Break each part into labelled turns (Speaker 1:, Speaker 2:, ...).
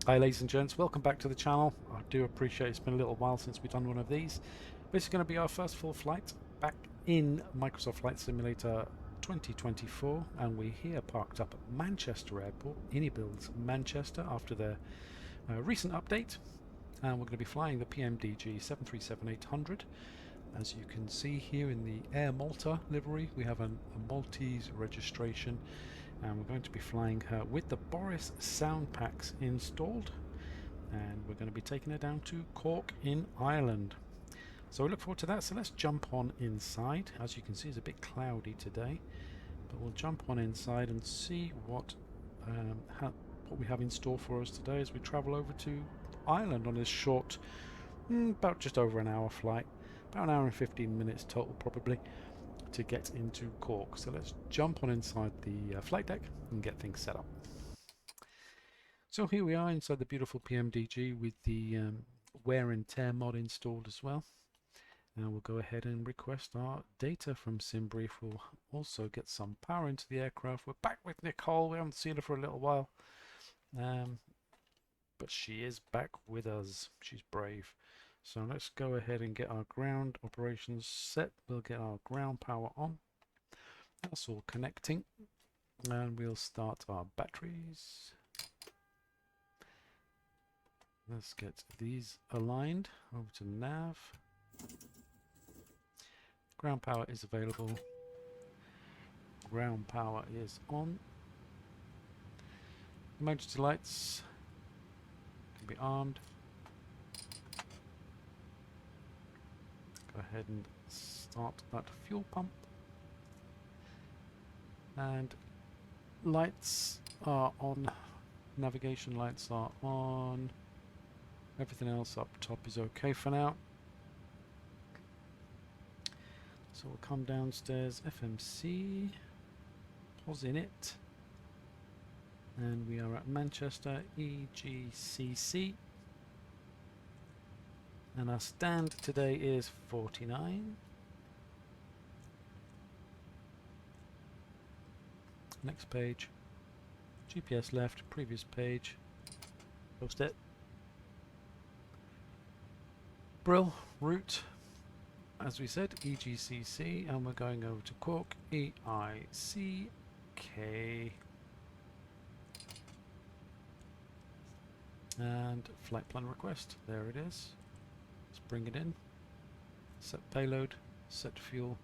Speaker 1: Hi ladies and gents, welcome back to the channel. I do appreciate it's been a little while since we've done one of these. This is going to be our first full flight back in Microsoft Flight Simulator 2024, and we're here parked up at Manchester Airport, inibuilds Manchester, after their recent update, and we're going to be flying the PMDG 737-800. As you can see here in the Air Malta livery, we have a Maltese registration, and we're going to be flying her with the Boris Soundpacks installed, and we're going to be taking her down to Cork in Ireland. So we look forward to that. So let's jump on inside. As you can see, it's a bit cloudy today, but we'll jump on inside and see what we have in store for us today as we travel over to Ireland on this short, about just over an hour flight, about an hour and 15 minutes total probably, to get into Cork. So let's jump on inside the flight deck and get things set up. So here we are inside the beautiful PMDG with the wear and tear mod installed as well. Now we'll go ahead and request our data from SimBrief. We'll also get some power into the aircraft. We're back with Nicole. We haven't seen her for a little while, but she is back with us. She's brave. So let's go ahead and get our ground operations set. We'll get our ground power on. That's all connecting. And we'll start our batteries. Let's get these aligned over to nav. Ground power is available. Ground power is on. Emergency lights can be armed. Go ahead and start that fuel pump. And lights are on. Navigation lights are on. Everything else up top is okay for now. So we'll come downstairs, FMC, pause in it, and we are at Manchester, EGCC, and our stand today is 49. Next page, GPS left, previous page, post it. Brill, route, as we said, EGCC, and we're going over to Cork, EICK. And flight plan request, there it is. Let's bring it in. Set payload, set fuel.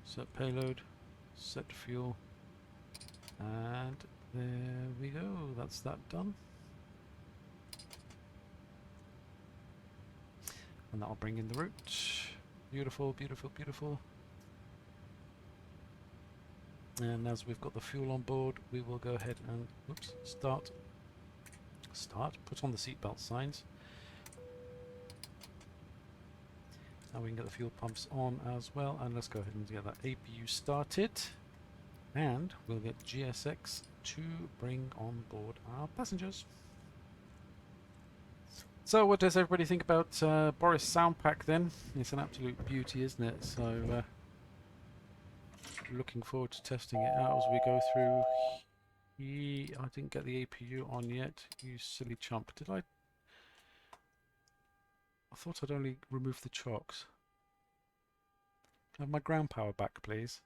Speaker 1: Set payload, set fuel, and there we go, that's that done. And that'll bring in the route. Beautiful, beautiful, beautiful. And as we've got the fuel on board, we will go ahead and start, put on the seatbelt signs. Now we can get the fuel pumps on as well, and let's go ahead and get that APU started, and we'll get GSX to bring on board our passengers. So what does everybody think about Boris Soundpack then? It's an absolute beauty, isn't it? So looking forward to testing it out as we go through. I didn't get the APU on yet, you silly chump. Did I? I thought I'd only removed the chocks. Can I have my ground power back, please?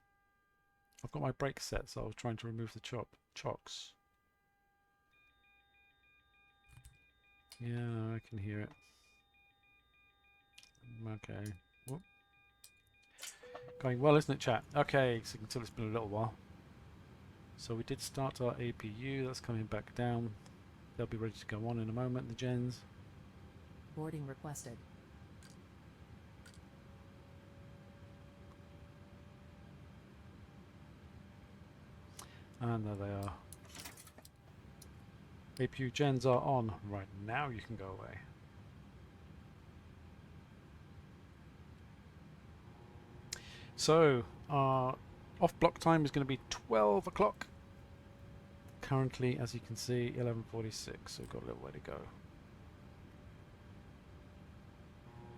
Speaker 1: I've got my brake set, so I was trying to remove the chocks. Yeah, I can hear it. Okay. Whoop. Going well, isn't it, chat? Okay, so you can tell it's been a little while. So we did start our APU. That's coming back down. They'll be ready to go on in a moment, the gens.
Speaker 2: Boarding requested.
Speaker 1: And there they are. APU gens are on. Right, now you can go away. So, our off-block time is going to be 12 o'clock. Currently, as you can see, 11:46, so we've got a little way to go.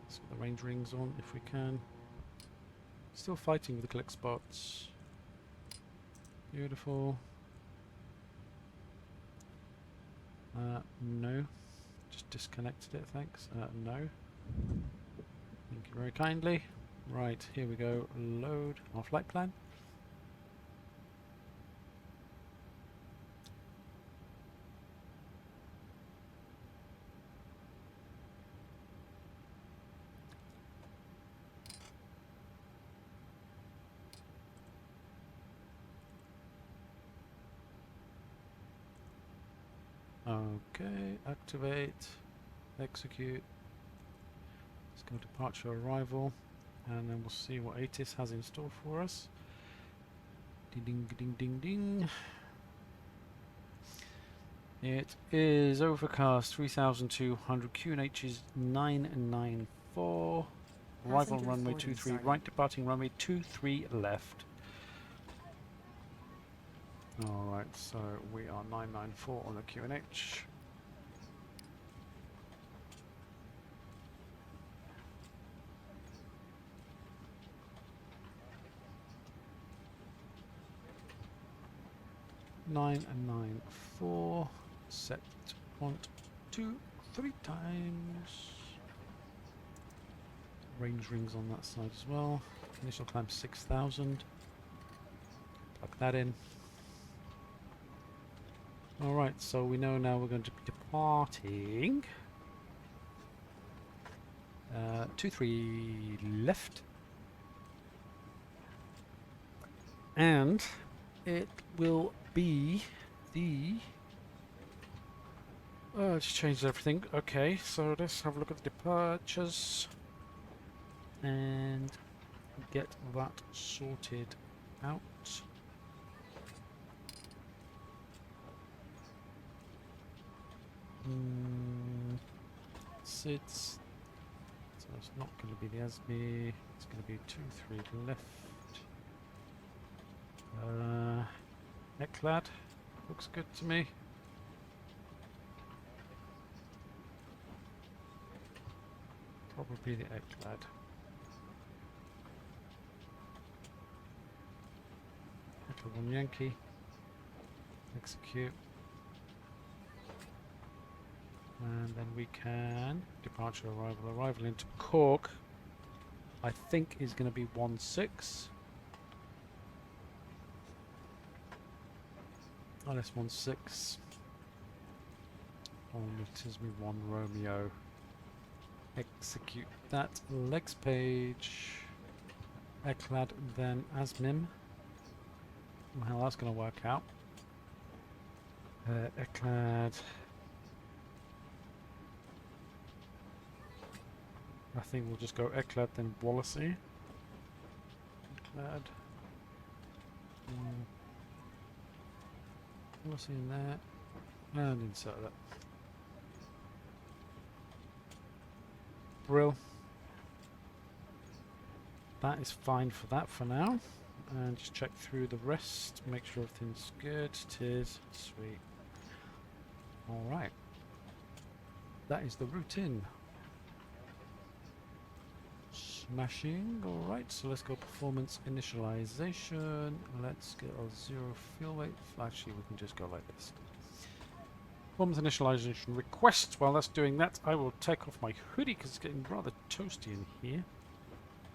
Speaker 1: Let's get the range rings on if we can. Still fighting with the click spots. Beautiful. No. Just disconnected it, thanks. No. Thank you very kindly. Right, here we go. Load our flight plan. Okay, activate, execute. Let's go departure arrival, and then we'll see what ATIS has in store for us. Ding ding ding ding ding. It is overcast, 3,200. QNH is 994. Arrival
Speaker 2: Passengers
Speaker 1: runway
Speaker 2: boarding
Speaker 1: 23
Speaker 2: started.
Speaker 1: right, departing runway 23 left. Alright, so we are 994 on the QNH. Nine and 9-4. Set 1, 2, 3 times. Range rings on that side as well. Initial climb 6,000. Plug that in. Alright, so we know now we're going to be departing 23 left, and it will be the it's changed everything. Okay, so let's have a look at the departures and get that sorted out. Sits. So it's not going to be the ASME. It's going to be 2-3 left. Eclad looks good to me. Probably the Eclad. Eclad 1 Yankee. Execute. And then we can departure, arrival into Cork. I think is going to be 1-6. Oh, that's 1-6. On it is me 1 Romeo. Execute that. Legs page. Eclad, then ASMIM. How that's going to work out. Eclad. I think we'll just go Eclad, then Wallacey. Eclad. Wallacey in there. And insert that. Brill. That is fine for that for now. And just check through the rest, make sure everything's good. It is. Sweet. Alright. That is the routine. Smashing. Alright, so let's go performance initialization. Let's get our 0 fuel weight. Actually, we can just go like this. Performance initialization request. While that's doing that, I will take off my hoodie because it's getting rather toasty in here.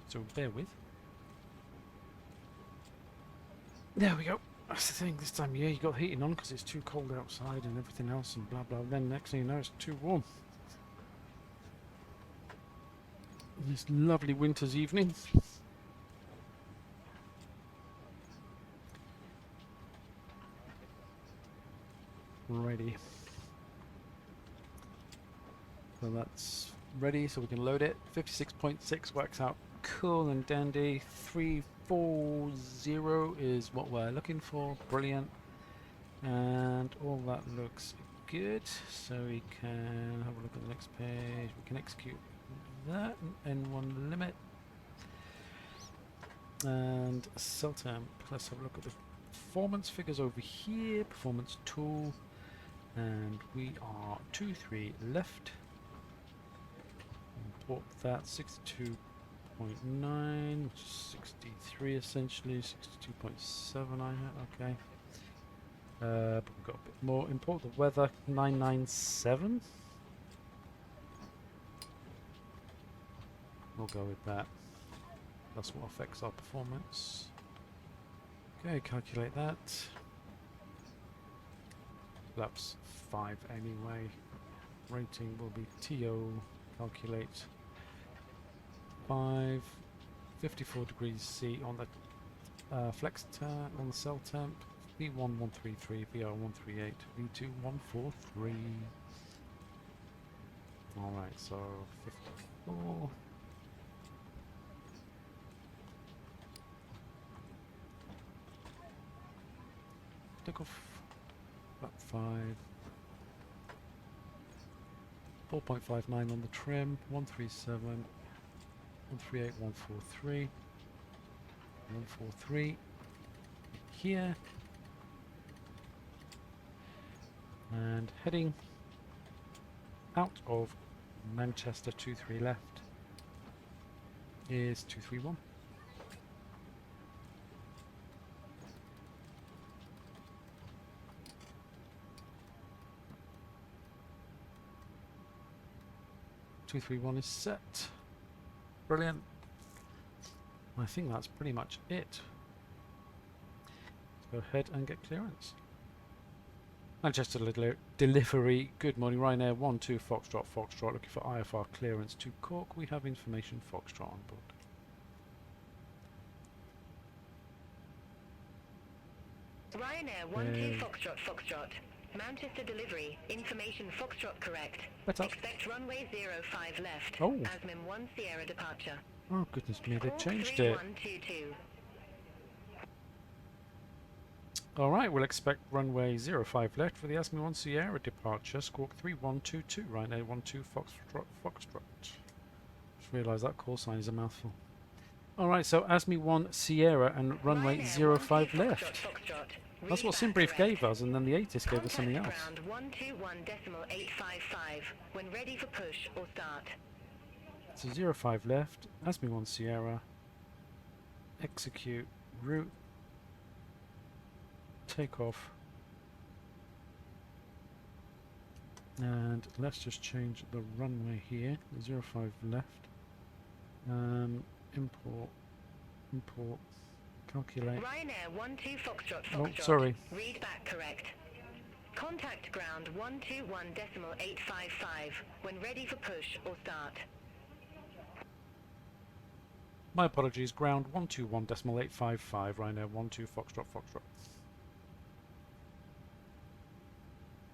Speaker 1: So bear with. There we go. That's the thing, this time of year you got heating on because it's too cold outside and everything else and blah blah. Then next thing you know it's too warm. This lovely winter's evening. Ready. So that's ready, so we can load it. 56.6 works out cool and dandy. 340 is what we're looking for. Brilliant. And all that looks good. So we can have a look at the next page. We can execute that. N1 limit. And Celtemp. Let's have a look at the performance figures over here. Performance tool. And we are 2-3 left. Import that 62.5 62.9, which is 63 essentially, 62.7 I had, okay. But we've got a bit more. Import the weather, 997. We'll go with that. That's what affects our performance. Okay, calculate that. Flaps 5 anyway. Rating will be TO, calculate 5, 54 degrees C on the flex on the cell temp, V1 133, VR 138, V2 143. Alright, so 54. Take off flap 5. 4.59 on the trim, 137, 138, 143, 143 here, and heading out of Manchester 23 left is 231. Is set. Brilliant. I think that's pretty much it. Let's go ahead and get clearance. Manchester delivery. Good morning, Ryanair 12 Foxtrot Foxtrot. Looking for IFR clearance to Cork. We have information Foxtrot on board.
Speaker 3: Ryanair 12 Foxtrot Foxtrot. Manchester delivery. Information Foxtrot correct. Expect runway 05 left.
Speaker 1: Oh.
Speaker 3: Asmin 1 Sierra departure.
Speaker 1: Oh goodness me, they've changed it.
Speaker 3: 3122.
Speaker 1: Alright, we'll expect runway 05 left for the Asmi 1 Sierra departure. Squawk 3122, Ryanair 12 Foxtrot Foxtrot. Just realised that call sign is a mouthful. Alright, so Asmi 1 Sierra and runway
Speaker 3: Ryanair
Speaker 1: 05
Speaker 3: 12
Speaker 1: left.
Speaker 3: Foxtrot, Foxtrot.
Speaker 1: That's what
Speaker 3: Read back
Speaker 1: Simbrief
Speaker 3: correct.
Speaker 1: gave us, and then the ATIS gave us something else.
Speaker 3: Contact ground 121.855 when ready for push or start.
Speaker 1: So 05 left, Asmi 1 Sierra, execute, route, take off, and let's just change the runway here, 05 left, import, calculate.
Speaker 3: Ryanair 12 Foxtrot
Speaker 1: Oh,
Speaker 3: Foxtrot.
Speaker 1: sorry.
Speaker 3: Read back correct. Contact ground 121.855 when ready for push or start.
Speaker 1: My apologies, ground 121.855, Ryanair 12 Foxtrot Foxtrot.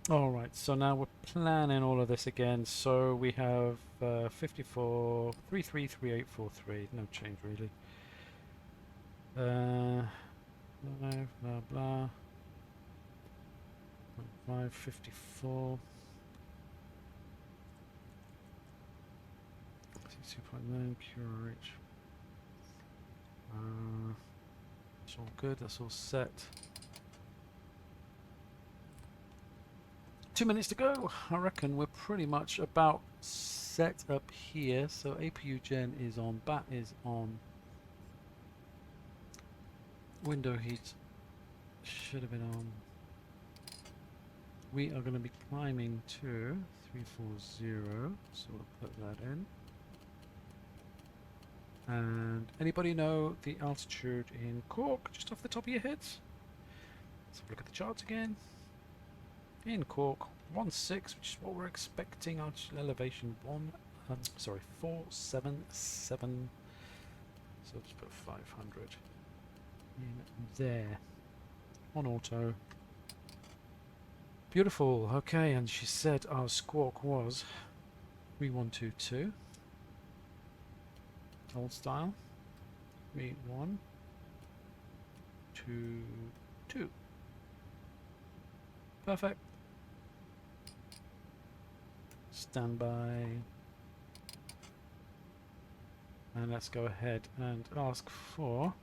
Speaker 1: Alright, so now we're planning all of this again. So we have 54, 333843, no change really. Blah, blah, blah. 554. 62.9 QRH. It's all good, that's all set. 2 minutes to go. I reckon we're pretty much about set up here. So APU gen is on, bat is on. Window heat should have been on. We are going to be climbing to 340, so we'll put that in. And anybody know the altitude in Cork, just off the top of your heads? Let's have a look at the charts again. In Cork, 16, which is what we're expecting. Altitude elevation 477. So let's put 500 in there on auto. Beautiful. Okay, and she said our squawk was 3122. Old style. 3122. Perfect. Standby. And let's go ahead and ask for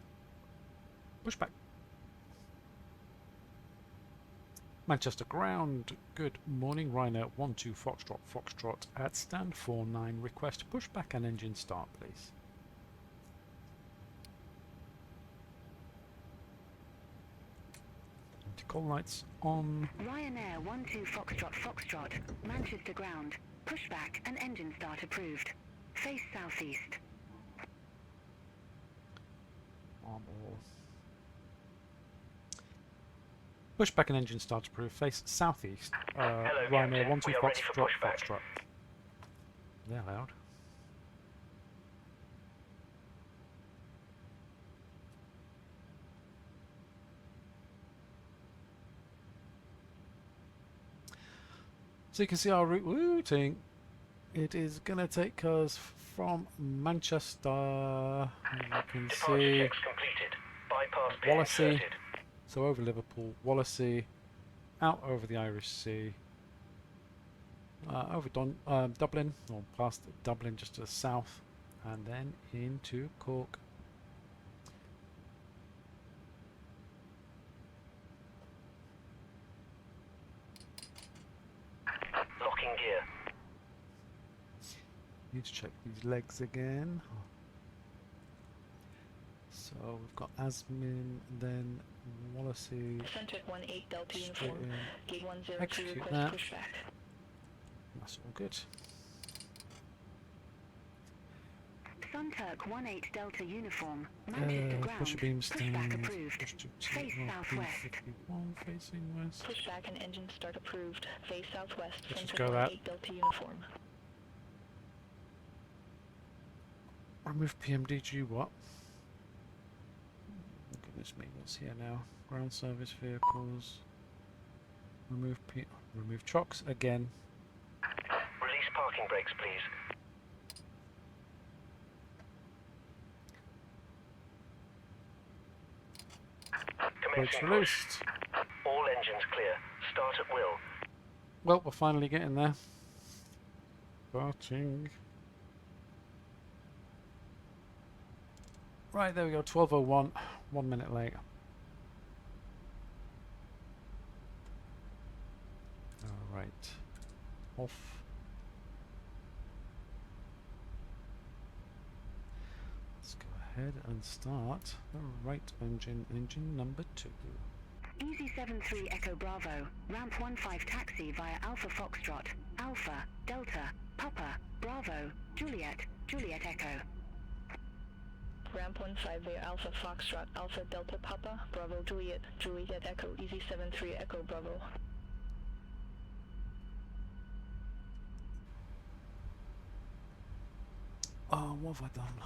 Speaker 1: pushback. Manchester ground. Good morning, Ryanair 12 Foxtrot Foxtrot at stand 49. Request pushback and engine start, please. Call lights on.
Speaker 3: Ryanair 12 Foxtrot Foxtrot, Manchester ground. Pushback and engine start approved. Face southeast.
Speaker 1: Pushback and engine start approved. Face southeast.
Speaker 4: Hello,
Speaker 1: Ryanair
Speaker 4: Captain.
Speaker 1: 12
Speaker 4: We are ready for
Speaker 1: Foxtrot
Speaker 4: pushback.
Speaker 1: Foxtrot. They're loud. So you can see our routing. It is going to take us from Manchester. You can
Speaker 4: Departure
Speaker 1: see
Speaker 4: checks completed. Bypass pin
Speaker 1: Wallasey.
Speaker 4: inserted.
Speaker 1: So over Liverpool, Wallasey, out over the Irish Sea, over Dublin, or past Dublin just to the south, and then into Cork.
Speaker 4: Locking gear.
Speaker 1: Need to check these legs again. So we've got Asmin, then Wallasey.
Speaker 3: Centric 18 Delta
Speaker 1: Straight
Speaker 3: uniform.
Speaker 1: in.
Speaker 3: Gate 102
Speaker 1: Execute
Speaker 3: request
Speaker 1: that.
Speaker 3: pushback.
Speaker 1: That's all good.
Speaker 3: Sunturk 18 Delta uniform. Manchester ground.
Speaker 1: Pusher beam
Speaker 3: Pushback
Speaker 1: stands.
Speaker 3: approved.
Speaker 1: Push to
Speaker 3: Face southwest.
Speaker 1: 51 facing west.
Speaker 3: Pushback and engine start approved. Face southwest.
Speaker 1: Let's just
Speaker 3: Centric
Speaker 1: go that.
Speaker 3: 18 Delta uniform.
Speaker 1: Remove PMDG what? Goodness me, what's here now? Ground service vehicles. Remove chocks again.
Speaker 4: Release parking brakes, please.
Speaker 1: Brakes
Speaker 4: Commencing push.
Speaker 1: released.
Speaker 4: All engines clear. Start at will.
Speaker 1: Well, we're finally getting there. Starting. Right, there we go, 12:01, 1 minute late. Alright, off. Let's go ahead and start the right engine, engine number 2.
Speaker 3: Easy 73 Echo Bravo. Ramp 15 taxi via Alpha Foxtrot. Alpha, Delta, Papa, Bravo, Juliet, Juliet Echo. Ramp 15 via Alpha Foxtrot, Alpha Delta Papa, Bravo Juliet, Juliet Echo, Easy 73 Echo Bravo.
Speaker 1: Oh, what have I done?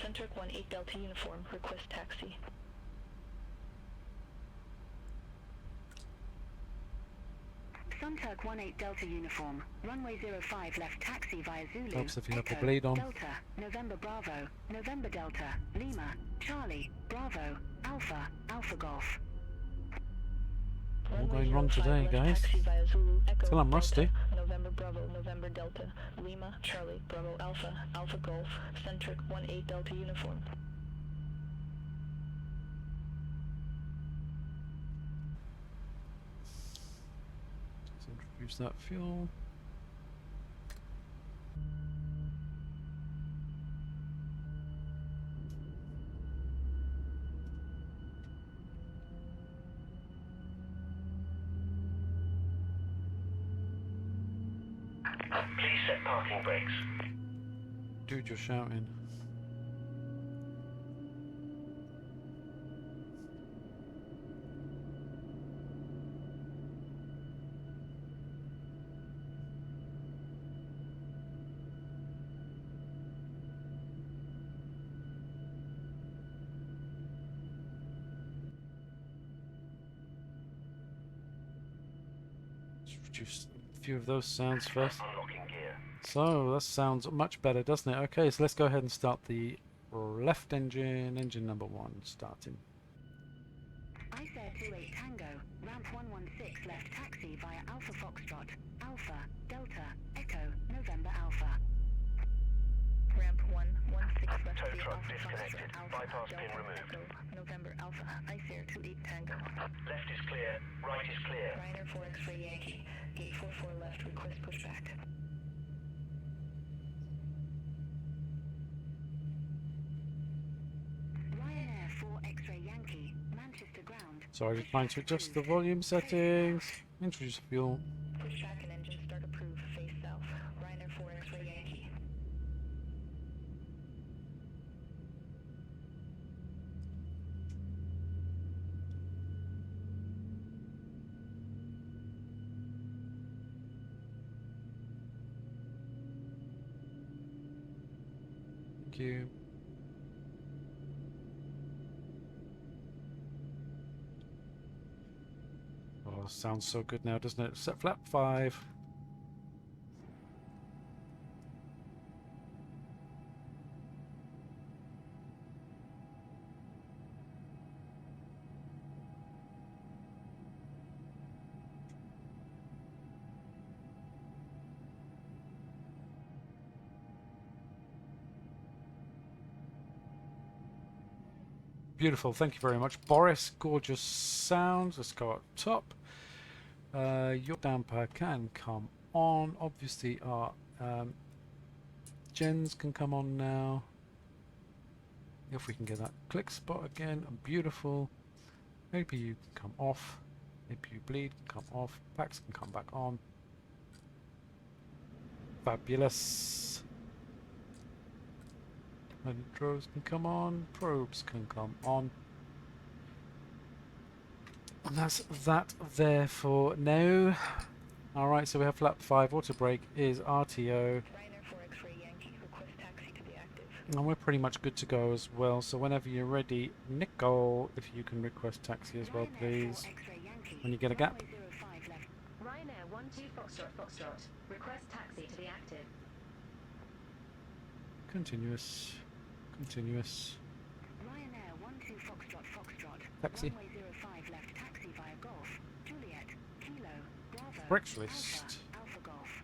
Speaker 3: Centric 18 Delta Uniform, request taxi. Sunturk 18 Delta Uniform, runway 05 left taxi via Zulu,
Speaker 1: Helps if you have the
Speaker 3: Echo,
Speaker 1: blade on.
Speaker 3: Delta, November Bravo, November Delta, Lima, Charlie, Bravo, Alpha, Alpha Golf.
Speaker 1: All going wrong today, guys. Till I'm rusty.
Speaker 3: November Bravo, November Delta, Lima, Charlie, Bravo Alpha, Alpha Golf, Centric 18 Delta Uniform.
Speaker 1: Let's introduce that fuel.
Speaker 4: Please set parking brakes.
Speaker 1: Dude, you're shouting. Let's reduce a few of those sounds first.
Speaker 4: Unlocking gear.
Speaker 1: So that sounds much better, doesn't it? Okay, so let's go ahead and start the left engine, engine number 1, starting.
Speaker 3: ICER 28 Tango, ramp 116 left taxi via Alpha Foxtrot, Alpha, Delta, Echo, November Alpha. Ramp 116 left
Speaker 4: Tow
Speaker 3: via
Speaker 4: truck
Speaker 3: Alpha
Speaker 4: disconnected.
Speaker 3: Foxtrot, Alpha,
Speaker 4: Bypass pin
Speaker 3: Delta,
Speaker 4: removed.
Speaker 3: Echo, November Alpha, ICER 28 Tango.
Speaker 4: Left is clear. Right is clear.
Speaker 3: Ryanair 4 X-ray Yankee, gate 44 left, request pushback. Ryanair 4 X-ray Yankee, Manchester ground.
Speaker 1: Sorry, just trying to adjust the volume settings. Introduce fuel.
Speaker 5: Push track and engine start approved. Face south. Ryanair 4 X-ray Yankee.
Speaker 1: Thank you. Oh, sounds so good now, doesn't it? Set flap 5. Beautiful, thank you very much, Boris. Gorgeous sounds. Let's go up top. Your damper can come on. Obviously, our gens can come on now. If we can get that click spot again, beautiful. APU can come off. APU bleed can come off. Packs can come back on. Fabulous. Hydros can come on, probes can come on. And that's that there for now. Alright, so we have flap 5, auto brake is RTO.
Speaker 5: Ryanair 4 X-ray Yankee. Request taxi to be active.
Speaker 1: And we're pretty much good to go as well. So whenever you're ready, Nicole, if you can request taxi as well, please. When you get a gap.
Speaker 2: Ryanair 12 Foxtrot. Request taxi to be active.
Speaker 1: Continuous. Continuous.
Speaker 3: Ryanair 12 Foxtrot.
Speaker 1: Taxi.
Speaker 3: Runway 05 left taxi via Golf. Juliet. Kilo. Bravo.
Speaker 1: Brakes released.
Speaker 3: Alpha Golf.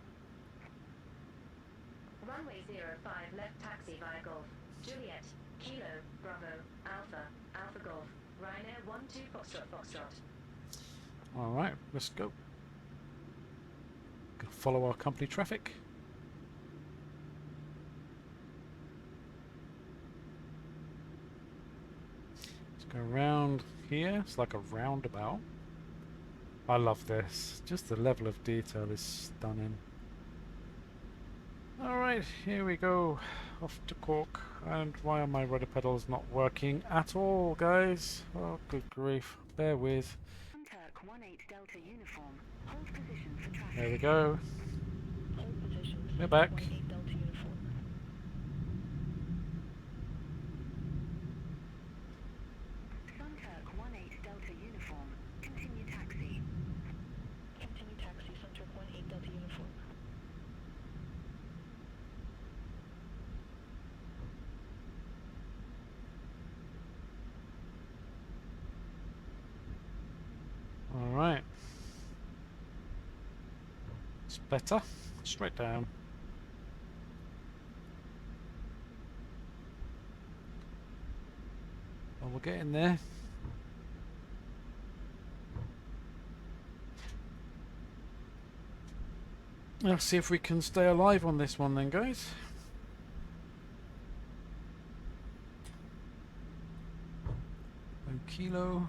Speaker 2: Runway 05 left taxi via Golf. Juliet. Kilo. Bravo. Alpha Golf. Ryanair 12 Foxtrot.
Speaker 1: Alright, let's go. Gonna follow our company traffic. Around here, it's like a roundabout. I love this. Just the level of detail is stunning. Alright, here we go. Off to Cork. And why are my rudder pedals not working at all, guys? Oh, good grief. Bear with.
Speaker 3: Turk 18 Delta uniform. Hold position for traffic.
Speaker 1: There we go.
Speaker 5: Hold position.
Speaker 1: We're back.
Speaker 5: 18 Delta uniform.
Speaker 3: Turk 18 Delta uniform. Continue taxi.
Speaker 5: Continue taxi. Sunturk 18 Delta uniform.
Speaker 1: Alright. It's better. Straight down. Well, we'll get in there. Let's see if we can stay alive on this one then, guys. And Kilo.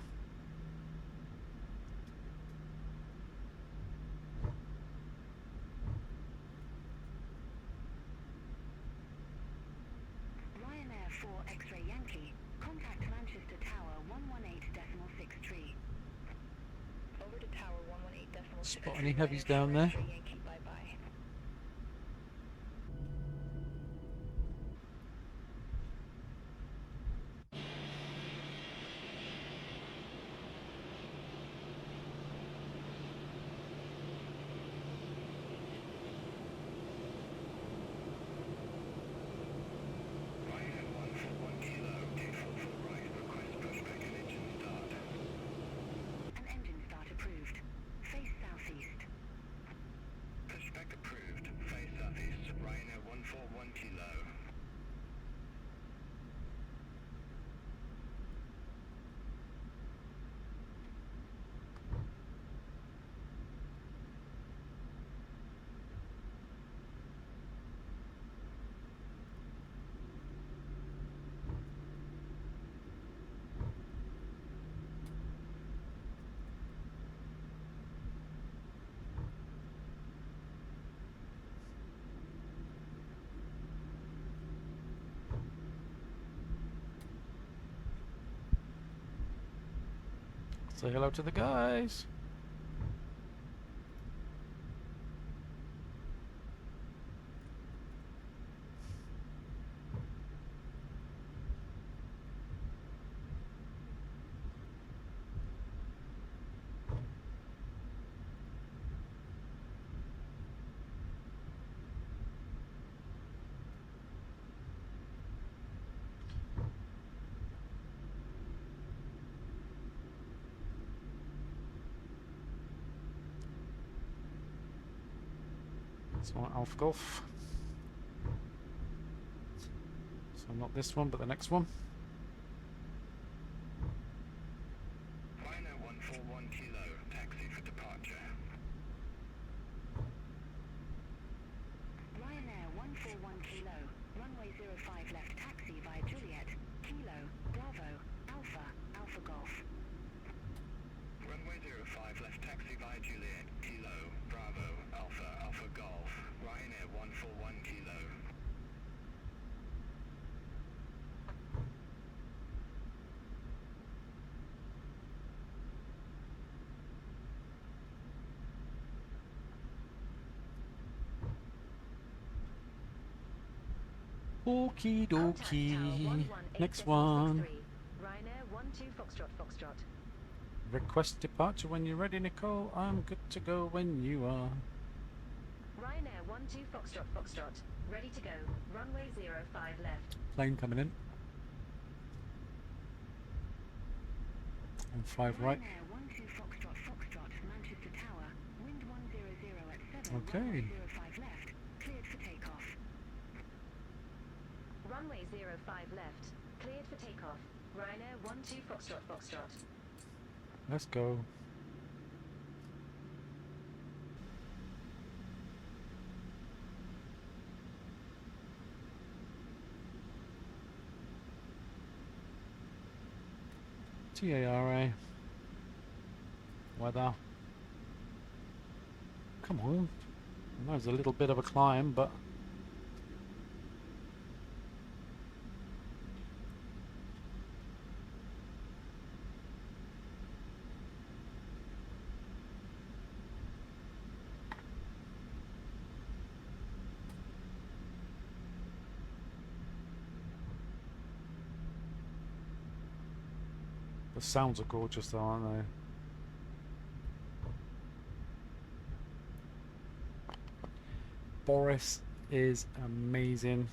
Speaker 3: Ryanair 4 X-ray Yankee. Contact Manchester Tower 118.63.
Speaker 5: Over to tower 118.63.
Speaker 1: Spot any heavies down there?
Speaker 5: X-ray Yankee. Bye bye.
Speaker 3: An engine start approved. Face southeast.
Speaker 1: Say hello to the guys. It's not Alpha Golf. So not this one, but the next one.
Speaker 6: Ryanair 141 Kilo, taxi for departure.
Speaker 3: Ryanair 141 Kilo, runway 05 left taxi via Juliet, Kilo, Bravo, Alpha, Alpha Golf.
Speaker 6: Runway 05 left taxi via Juliet, Kilo, Bravo, Alpha, Alpha Golf. Ryanair 141 Kilo.
Speaker 1: Okie
Speaker 2: Contact Tower
Speaker 1: dokie.
Speaker 2: 118763.
Speaker 1: Next one.
Speaker 2: Ryanair 12 Foxtrot Foxtrot.
Speaker 1: Request departure when you're ready, Nicole. I'm good to go when you are.
Speaker 2: Ryanair 12 Foxtrot Foxtrot. Ready to go. Runway 05 left.
Speaker 1: Plane coming in. On 5 right.
Speaker 3: Ryanair 12 Foxtrot Foxtrot, Manchester Tower, wind 100 at 7,
Speaker 1: Okay.
Speaker 3: runway 05 left, cleared for takeoff.
Speaker 2: Runway 05 left. Cleared for takeoff. Ryanair 12 Foxtrot Foxtrot.
Speaker 1: Let's go. TARA. Weather. Come on. I know it's a little bit of a climb, but the sounds are gorgeous though, aren't they? Boris is amazing.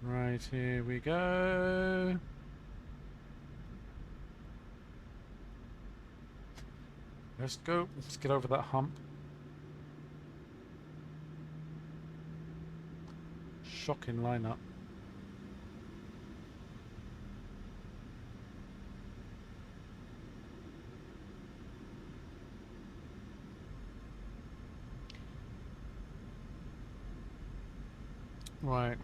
Speaker 1: Right, here we go. Let's go. Let's get over that hump. Shocking lineup. Right,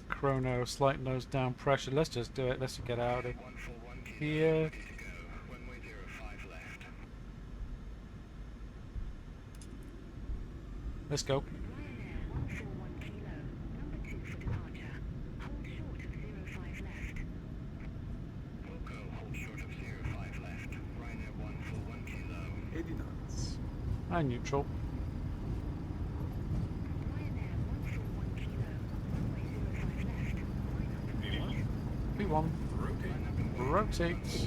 Speaker 1: chrono, slight nose down pressure. Let's just do it. Let's get out of
Speaker 6: 141 Kilo,
Speaker 1: here.
Speaker 6: ready to go. Runway 05 left.
Speaker 1: Let's go.
Speaker 3: Ryanair 141 Kilo, number 2 for departure. Hold short of 05 left.
Speaker 6: Wilco, hold short of 05 left. Ryanair 141 Kilo.
Speaker 7: 80 knots.
Speaker 1: And neutral.
Speaker 3: Ryanair 141 Kilo, runway 05 left. Line up.
Speaker 7: 81.
Speaker 1: V1.
Speaker 7: Rotate.
Speaker 1: Rotate.
Speaker 6: 05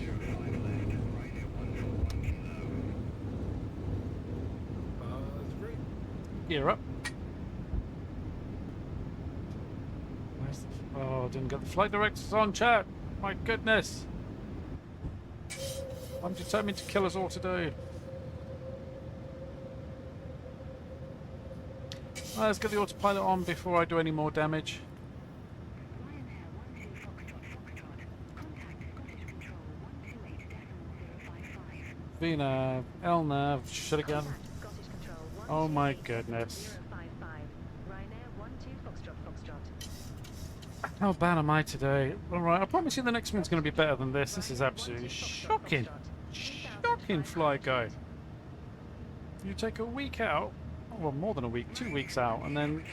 Speaker 6: left. Ryanair 141 Kilo.
Speaker 7: That's great.
Speaker 1: Gear up. Where's the oh, didn't get the flight directors on, chat. My goodness. I'm determined to kill us all today. Let's get the autopilot on before I do any more damage.
Speaker 3: Ryanair 12 Foxtrot Foxtrot. Contact Scottish Control 128.055.
Speaker 1: VNav, LNav, shit again.
Speaker 2: Contact Scottish Control
Speaker 1: Oh my goodness.
Speaker 2: 055. Ryanair 12 Foxtrot Foxtrot.
Speaker 1: How bad am I today? Alright, I promise you the next one's going to be better than this. This is
Speaker 2: Ryanair
Speaker 1: absolutely
Speaker 2: 12 Foxtrot
Speaker 1: shocking.
Speaker 2: Foxtrot.
Speaker 1: Shocking, Flyguy. You take a week out, well more than a week, 2 weeks out, and then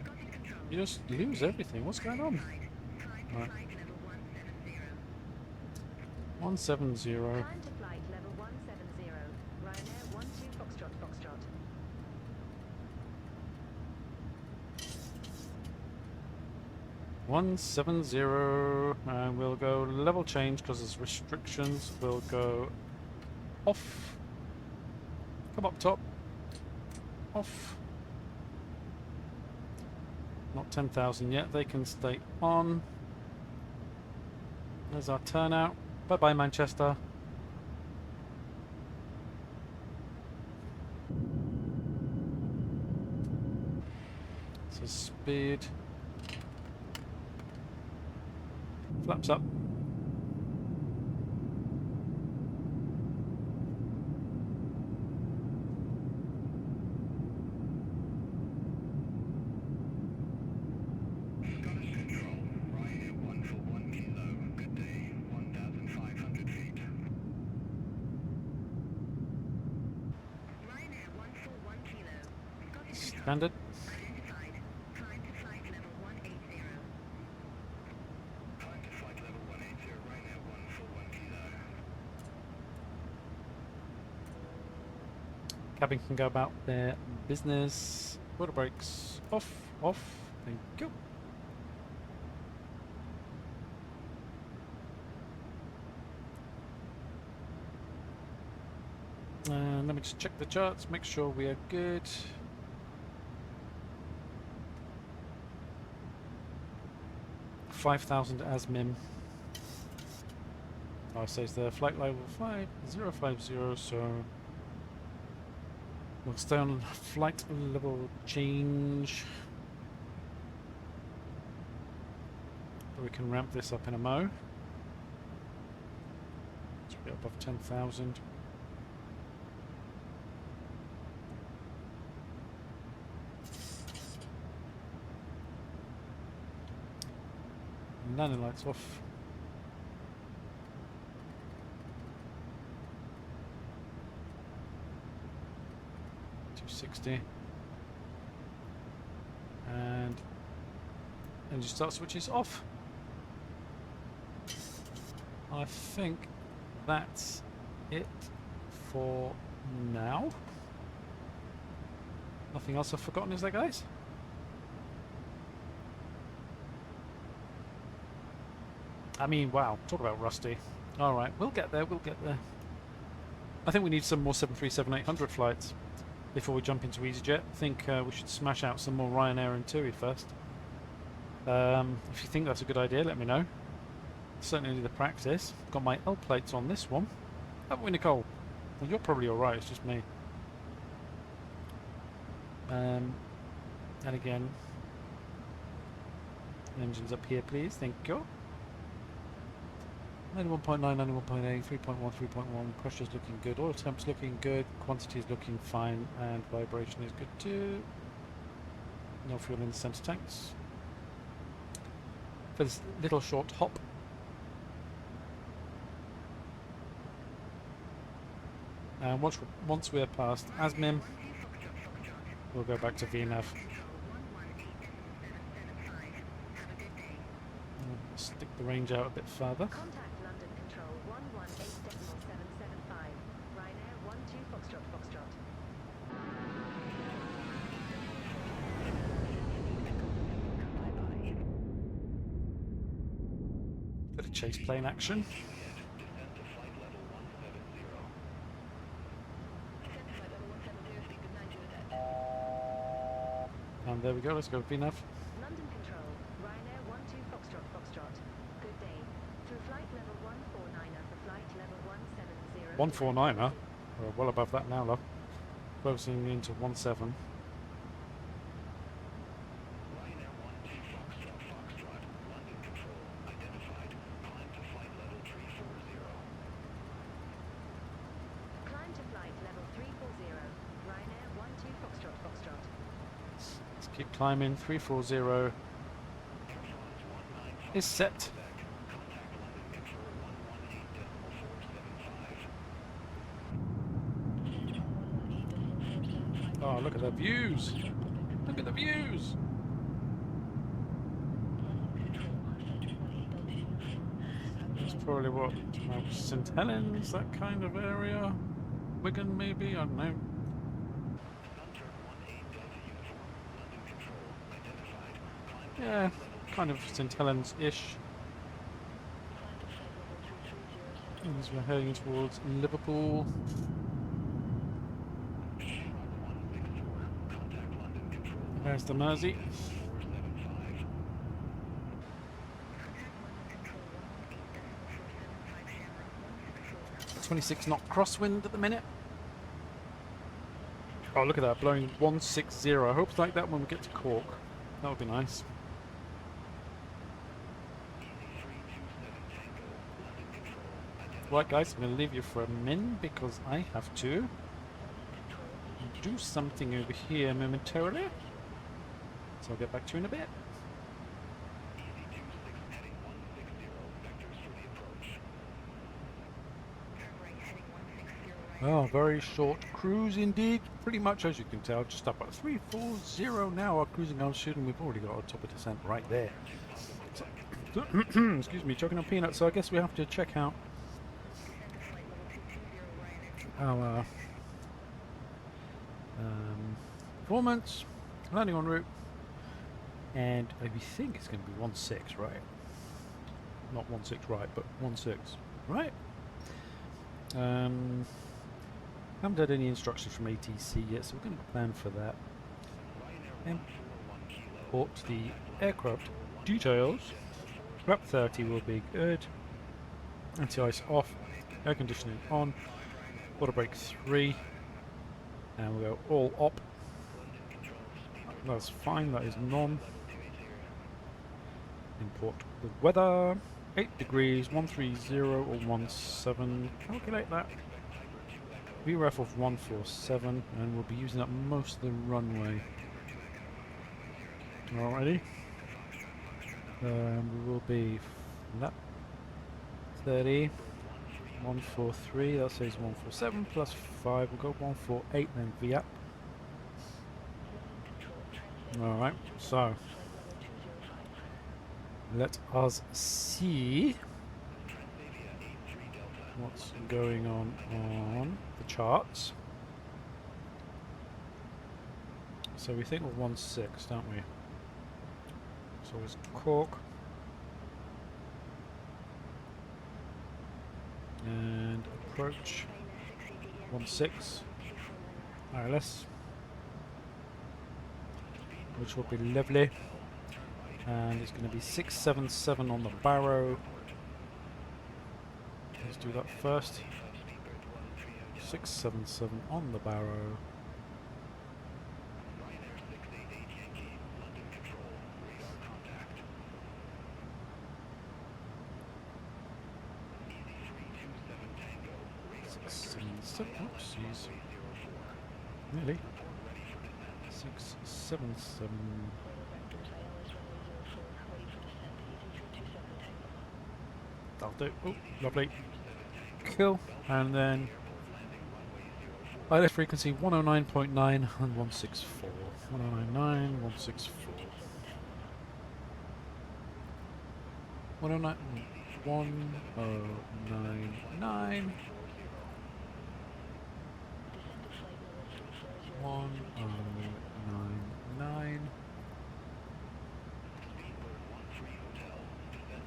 Speaker 3: Scottish Control
Speaker 1: You just lose everything. What's going on? Right. 170.
Speaker 2: Climb to flight level 170. Ryanair 12 Foxtrot Foxtrot.
Speaker 1: 170, and we'll go level change because there's restrictions. We'll go off. Come up top. Off. Not 10,000 yet. They can stay on. There's our turnout. Bye bye, Manchester. So speed. Flaps up.
Speaker 6: Scottish Control, Ryanair 141 kilo, good day, 1,500 feet.
Speaker 3: Ryanair 141 kilo. Scottish Control.
Speaker 1: Standard.
Speaker 3: Identified. Climb to flight level 180.
Speaker 6: Climb to flight level 180, Ryanair 141 kilo.
Speaker 1: Cabin can go about their business. Water brakes off, off. Thank you. And let me just check the charts, make sure we are good. $5,000 as min. Oh, it says the flight level 5050, so we'll stay on flight level change. But we can ramp this up in a mo. Let's get above 10,000. Landing lights off. $260. And engine start switches off. I think that's it for now. Nothing else I've forgotten, is there, guys? I mean, wow, talk about rusty. Alright, we'll get there, we'll get there. I think we need some more 737-800 flights before we jump into EasyJet. I think we should smash out some more Ryanair and TUI first. If you think that's a good idea, let me know. Certainly need the practice. Got my L plates on this one. Haven't we, Nicole? Well, you're probably alright, it's just me. And again, engines up here, please. Thank you. 91.9, 91.8, 3.1, 3.1. Pressure's looking good. Oil temp's looking good. Quantity's looking fine, and vibration is good too. No fuel in the center tanks. For this little short hop, and once we're past Asmin, we'll go back to VNAV. Stick the range out a bit further.
Speaker 2: Contact London Control 118.775. Ryanair 12 Foxtrot Foxtrot.
Speaker 1: Bit of Chaseplane action.
Speaker 6: Descend to flight level 170.
Speaker 5: Descend to flight level 170, speed good 9 Juliet.
Speaker 1: And there we go, let's go VNAV.
Speaker 2: London Control, Ryanair 12 Foxtrot Foxtrot. Good day. Through flight level 149er for flight level 170.
Speaker 1: 149er? We're well above that now, love. Closing into 17.
Speaker 6: Ryanair 12 Foxtrot Foxtrot, London Control, identified. Climb to flight level 340.
Speaker 2: Climb to flight level 340. Ryanair 12 Foxtrot Foxtrot.
Speaker 1: Let's keep climbing. 340 is set.
Speaker 6: Contact London Control 118.475.
Speaker 1: Oh, look at the views! Look at the views! probably what? St Helens, that kind of area? Wigan, maybe? I don't know. Yeah, kind of St Helens-ish. As we're heading towards Liverpool. There's the Mersey. 26 knot crosswind at the minute. Oh, look at that, blowing 160. I hope it's like that when we get to Cork. That would be nice. Right, guys, I'm going to leave you for a min because I have to do something over here momentarily. So I'll get back to you in a bit. Oh, very short cruise indeed. Pretty much, as you can tell, just up at 340 now. Our cruising altitude, and we've already got our top of descent right there. So, excuse me, choking on peanuts. So I guess we have to check out our performance, landing en route, and I think it's going to be 1.6, right? Not 1.6 right, but 1.6, right? Haven't had any instructions from ATC yet, so we're going to plan for that. Import the aircraft details. Wrap 30 will be good. Anti-ice off. Air conditioning on. Water brake 3. And we'll go all op. That's fine, that is none. Import the weather. 8 degrees, 130 or 17. Calculate that. VREF of 147, and we'll be using up most of the runway. Alrighty. We will be that 30, 143, that says 147 plus 5, we'll go 148 then VAP. Alright, so let us see what's going on the charts. So we think we're 1.6, don't we? So it's Cork and approach 1.6 ILS, which will be lovely, and it's going to be 677 on the Barrow. Let's do that first. 677 on the Barrow. Oopsies. Really? 677. That'll do. Oh, lovely. Cool. And then ILS frequency 109.9 and 164. 109.9, 164. 109, 1099. 1099.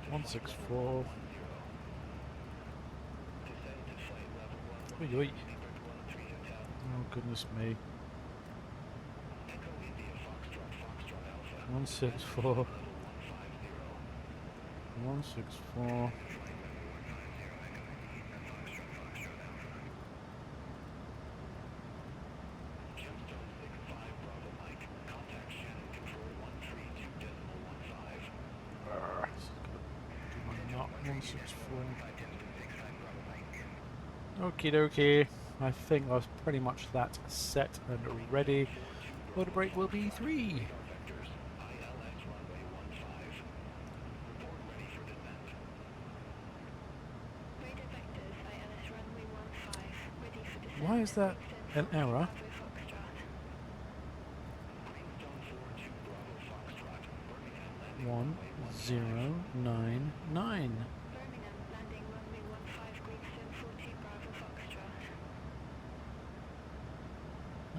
Speaker 1: 164. Oi, oi. Oh goodness me. 164. 164. Okie dokie, I think I was pretty much that set and ready. Water brake will be 3. Why is that an error? One 099.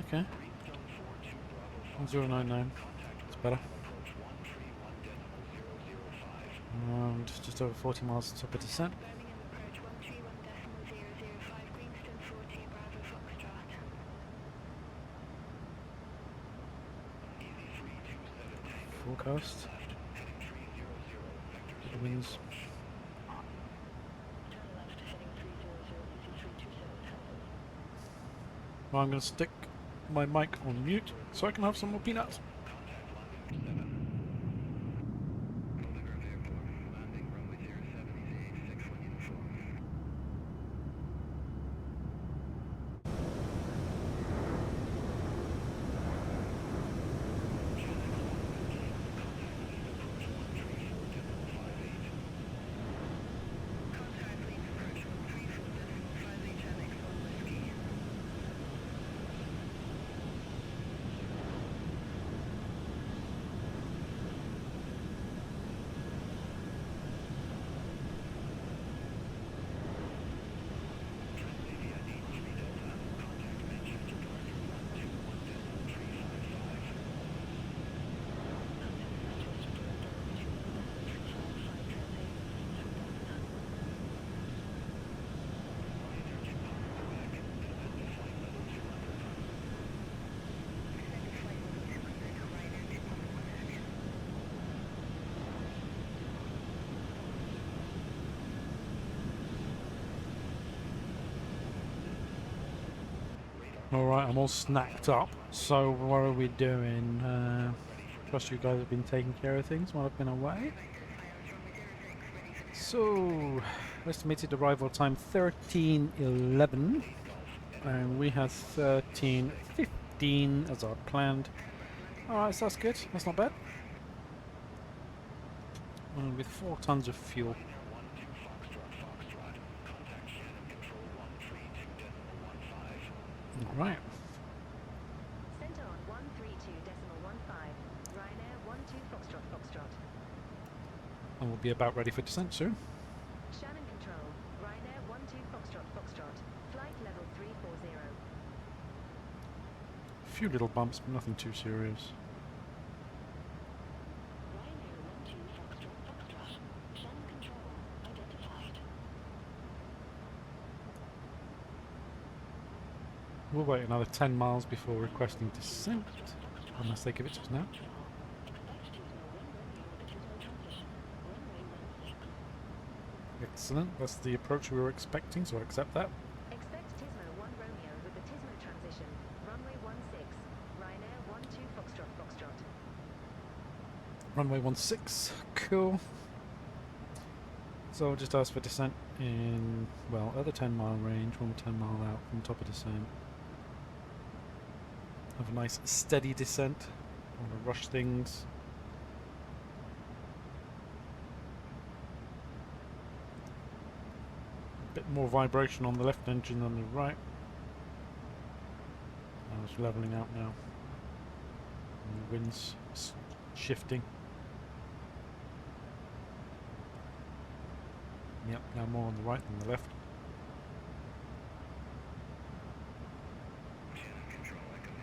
Speaker 1: Okay. 1099. It's better. And just over 40 miles to top of descent.
Speaker 3: Birmingham approach 131.005 Queenston 40 Bravo Foxtrot.
Speaker 1: Forecast. The winds.
Speaker 5: Turn left heading 300, easy 327 Tango.
Speaker 1: Well, I'm going to stick my mic on mute so I can have some more peanuts. Alright, I'm all snacked up. So what are we doing? Trust you guys have been taking care of things while I've been away. So, estimated arrival time 13:11, and we had 13:15 as our planned. Alright, so that's good. That's not bad. With 4 tons of fuel. Right.
Speaker 2: Center on 132.15. Ryanair 12 Foxtrot Foxtrot.
Speaker 1: And we'll be about ready for descent soon.
Speaker 2: Shannon Control. Ryanair 12 Foxtrot Foxtrot. Flight level 340.
Speaker 1: A few little bumps, but nothing too serious.
Speaker 5: Ryanair 12 Foxtrot Foxtrot. Shannon control identified.
Speaker 1: We'll wait another 10 miles before requesting descent, unless they give it to us now.
Speaker 5: Expect Tismo 1 Romeo with the Tismo transition. Runway 16.
Speaker 1: Excellent, that's the approach we were expecting, so I accept that.
Speaker 2: Expect Tismo 1 Romeo with the Tismo transition. Runway 16. Ryanair 12 Foxtrot Foxtrot.
Speaker 1: Runway 16, cool. So I'll just ask for descent in, well, at the 10 mile range, 1 10 mile out from top of descent. Have a nice steady descent. I want to rush things. A bit more vibration on the left engine than the right. Oh, it's levelling out now. And the wind's shifting. Yep, now more on the right than the left.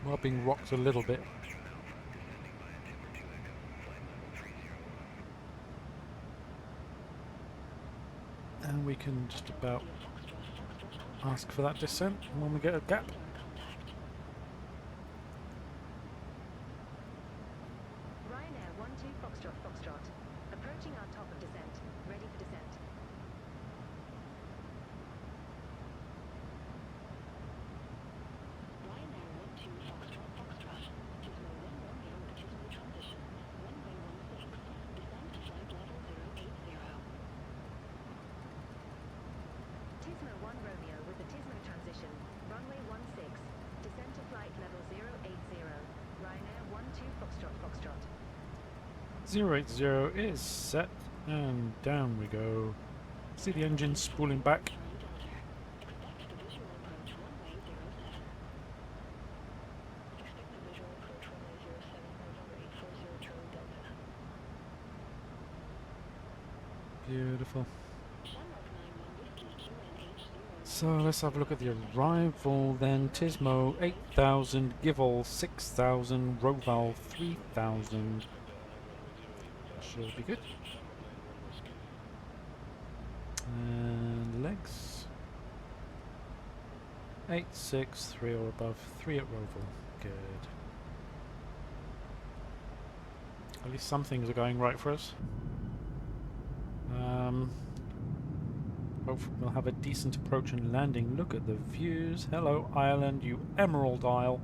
Speaker 1: Well, being rocked a little bit. And we can just about ask for that descent when we get a gap.
Speaker 2: Ryanair 12 Foxtrot Foxtrot. Approaching our top of descent. Ready for descent.
Speaker 5: Ryanair 12 Foxtrot Foxtrot. Tismo 1 Romeo with the Tismo transition. Runway 16. Descend to flight level 080.
Speaker 2: Tismo 1 Romeo with the Tismo transition. Runway 16. Descent to flight level 080. Ryanair 12 Foxtrot Foxtrot.
Speaker 1: 080 is set, and down we go. See the engine spooling back.
Speaker 5: Expect the visual approach runway 07. Expect the visual approach runway 07 November 840 Charlie Delta.
Speaker 1: Beautiful.
Speaker 5: Shamrock 91 Whiskey QNH
Speaker 1: So let's have a look at the arrival then. Tismo 8,000, Givol 6,000, Roval 3,000. Should be good. And legs 8, 6, 3 or above, 3 at Roval. Good. At least some things are going right for us. Hopefully we'll have a decent approach and landing. Look at the views. Hello Ireland, you Emerald Isle.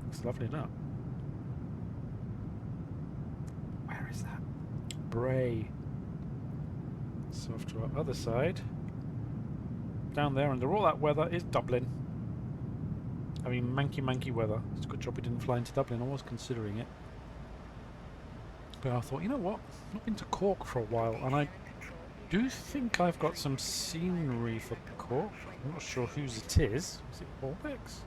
Speaker 1: Looks lovely, doesn't it? Where is that? Bray. So off to our other side. Down there under all that weather is Dublin. I mean manky weather. It's a good job we didn't fly into Dublin. I was considering it. But I thought, you know what? I've not been to Cork for a while, and I do think I've got some scenery for Cork. I'm not sure whose it is. Is it Orbex?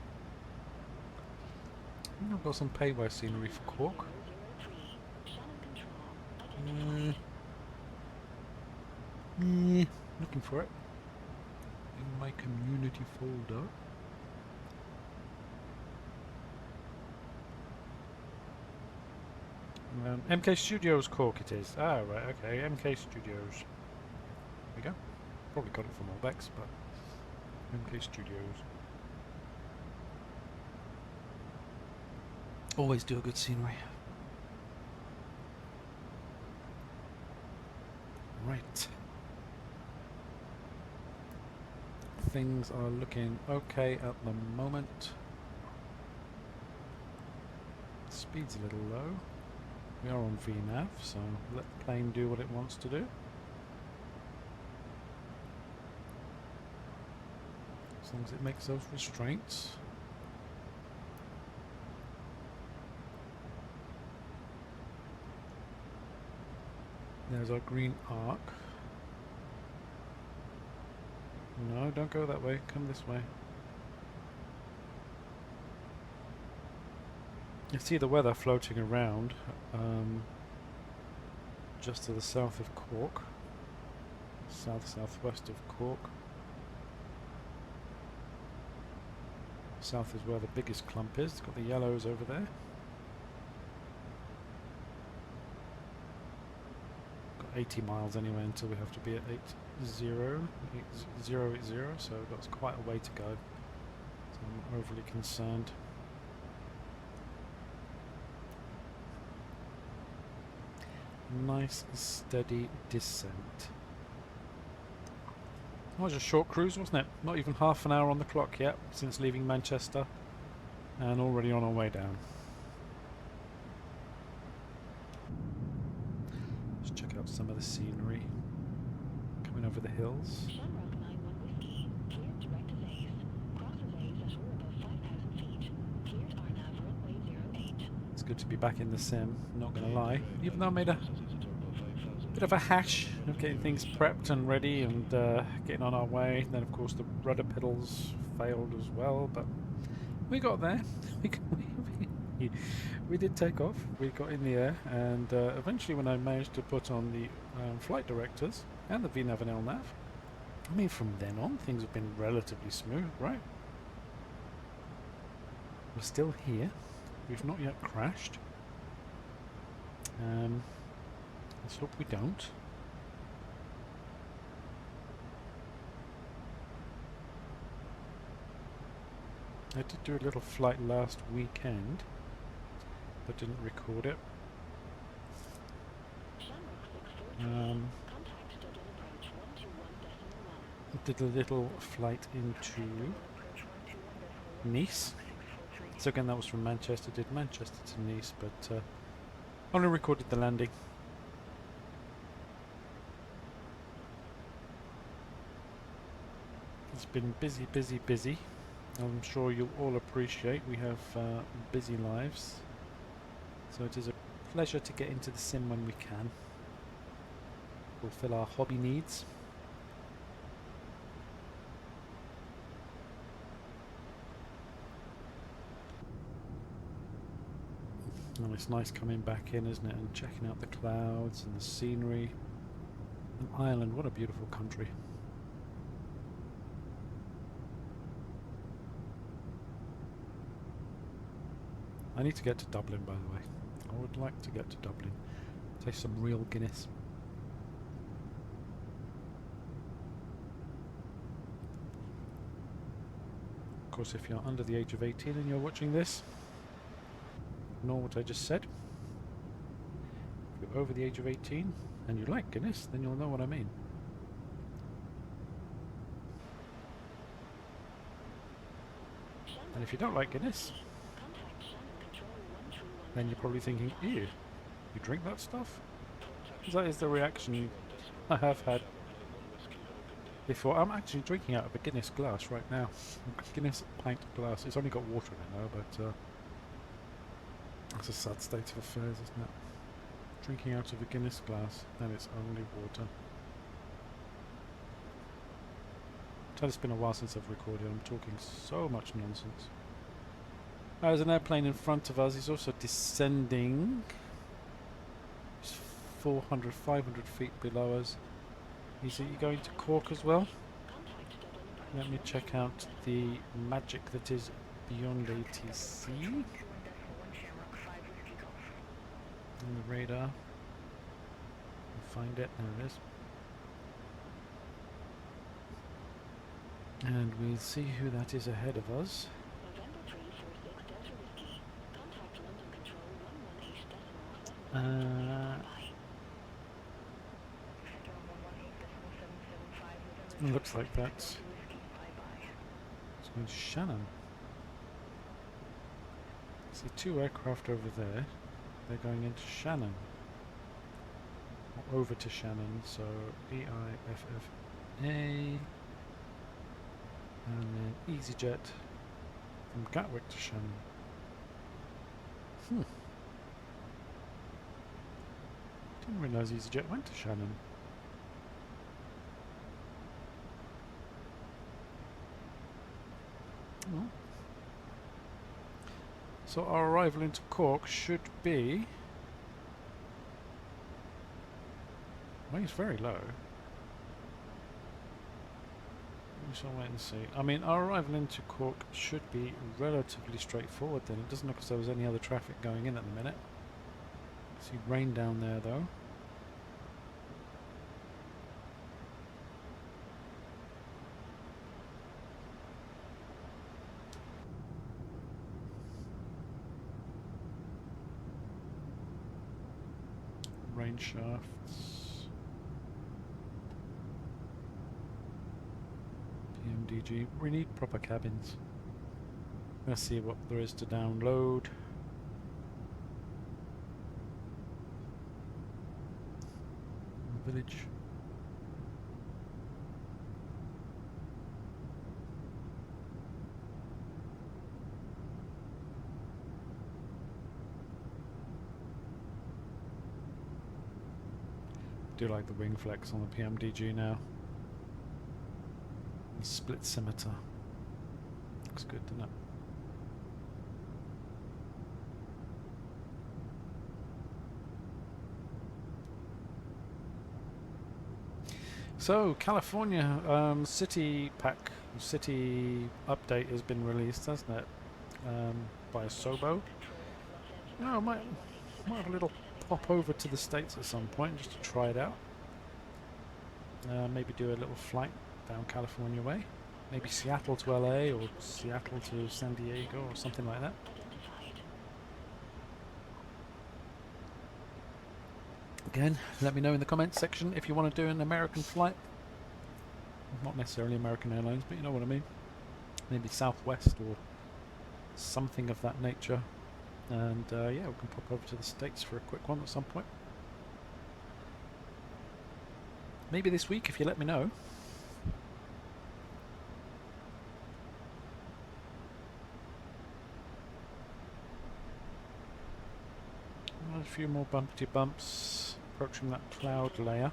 Speaker 1: I think I've got some payware scenery for Cork. Looking for it in my community folder. MKStudios Cork it is. Ah, right, okay, MKStudios. There we go. Probably got it from Orbex, but MKStudios. Always do a good scenery. Right. Things are looking okay at the moment. Speed's a little low. We are on VNAV, so let the plane do what it wants to do. As long as it makes those restraints. There's our green arc. No, don't go that way. Come this way. You see the weather floating around just to the south of Cork, southwest of Cork. South is where the biggest clump is. It's got the yellows over there. Got 80 miles anyway until we have to be at 80, so that's quite a way to go. So I'm overly concerned. Nice steady descent. That was a short cruise, wasn't it? Not even half an hour on the clock yet since leaving Manchester, and already on our way down. Let's check out some of the scenery coming over the hills.
Speaker 5: Shamrock 91 Whiskey, cleared direct to base. Crosses A's at or above 5,000 feet. Cleared RNAV runway 08.
Speaker 1: It's good to be back in the sim, not gonna lie. Even though I made a bit of a hash of getting things prepped and ready and getting on our way. Then of course the rudder pedals failed as well, but we got there. We did take off, we got in the air, and eventually when I managed to put on the flight directors and the VNAV and LNAV, I mean from then on things have been relatively smooth, right? We're still here, we've not yet crashed. Let's hope we don't. I did do a little flight last weekend, but didn't record it. Did a little flight into Nice. So again, that was from Manchester. Did Manchester to Nice, but only recorded the landing. It's been busy. I'm sure you'll all appreciate we have busy lives, so it is a pleasure to get into the sim when we can, fulfill our hobby needs. And it's nice coming back in, isn't it, and checking out the clouds and the scenery. And Ireland, what a beautiful country. I need to get to Dublin, by the way. I would like to get to Dublin. Taste some real Guinness. Of course, if you're under the age of 18 and you're watching this, ignore what I just said. If you're over the age of 18 and you like Guinness, then you'll know what I mean. And if you don't like Guinness, then you're probably thinking, ew, you drink that stuff? 'Cause that is the reaction I have had before. I'm actually drinking out of a Guinness glass right now. Guinness pint glass. It's only got water in it now, but it's a sad state of affairs, isn't it? Drinking out of a Guinness glass and it's only water. Tell it's been a while since I've recorded. I'm talking so much nonsense. There's an airplane in front of us. He's also descending. He's 400, 500 feet below us. Is he going to Cork as well? Let me check out the magic that is BeyondATC. On the radar. Find it. There it is. And we'll see who that is ahead of us. Looks like that's it's going to Shannon. See two aircraft over there. They're going into Shannon. Or over to Shannon, so EIFFA. And then EasyJet from Gatwick to Shannon. Didn't realise EasyJet went to Shannon. Oh. So our arrival into Cork should be... Well, it's very low. We shall wait and see. I mean, our arrival into Cork should be relatively straightforward then. It doesn't look as though there's any other traffic going in at the minute. See rain down there though. Rain shafts. PMDG. We need proper cabins. Let's see what there is to download. Village. Do like the wing flex on the PMDG now. The split scimitar. Looks good, doesn't it? So, California city pack, city update has been released, hasn't it? By Sobo. No, I might have a little pop over to the States at some point just to try it out. Maybe do a little flight down California way. Maybe Seattle to LA or Seattle to San Diego or something like that. Again, let me know in the comments section if you want to do an American flight. Not necessarily American Airlines, but you know what I mean. Maybe Southwest or something of that nature. And yeah, we can pop over to the States for a quick one at some point. Maybe this week if you let me know. A few more bumpty bumps approaching that cloud layer.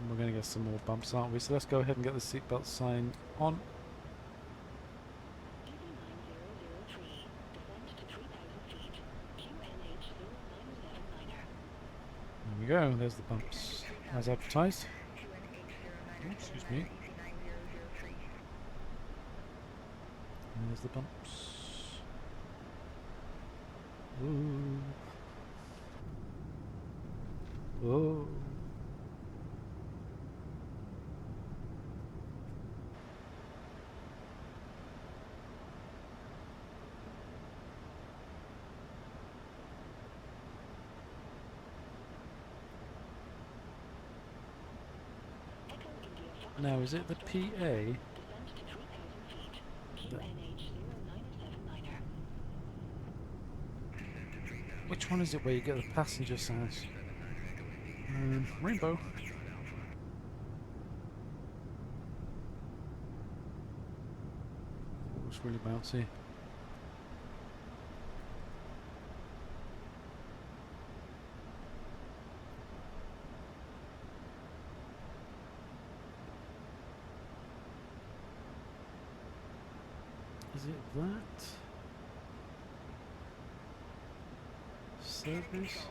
Speaker 1: And we're going to get some more bumps, aren't we? So let's go ahead and get the seatbelt sign on. we go. There's the bumps as advertised. Oh, excuse me. And there's the bumps. Ooh. Oh.
Speaker 5: Echo India Foxtrot
Speaker 1: Now, is it the
Speaker 5: Alpha
Speaker 1: PA?
Speaker 5: descend to 3,000 feet. QNH0979er.
Speaker 1: Which one is it where you get the passenger sounds? Rainbow. Oh, it's really bouncy. Is it that? Service?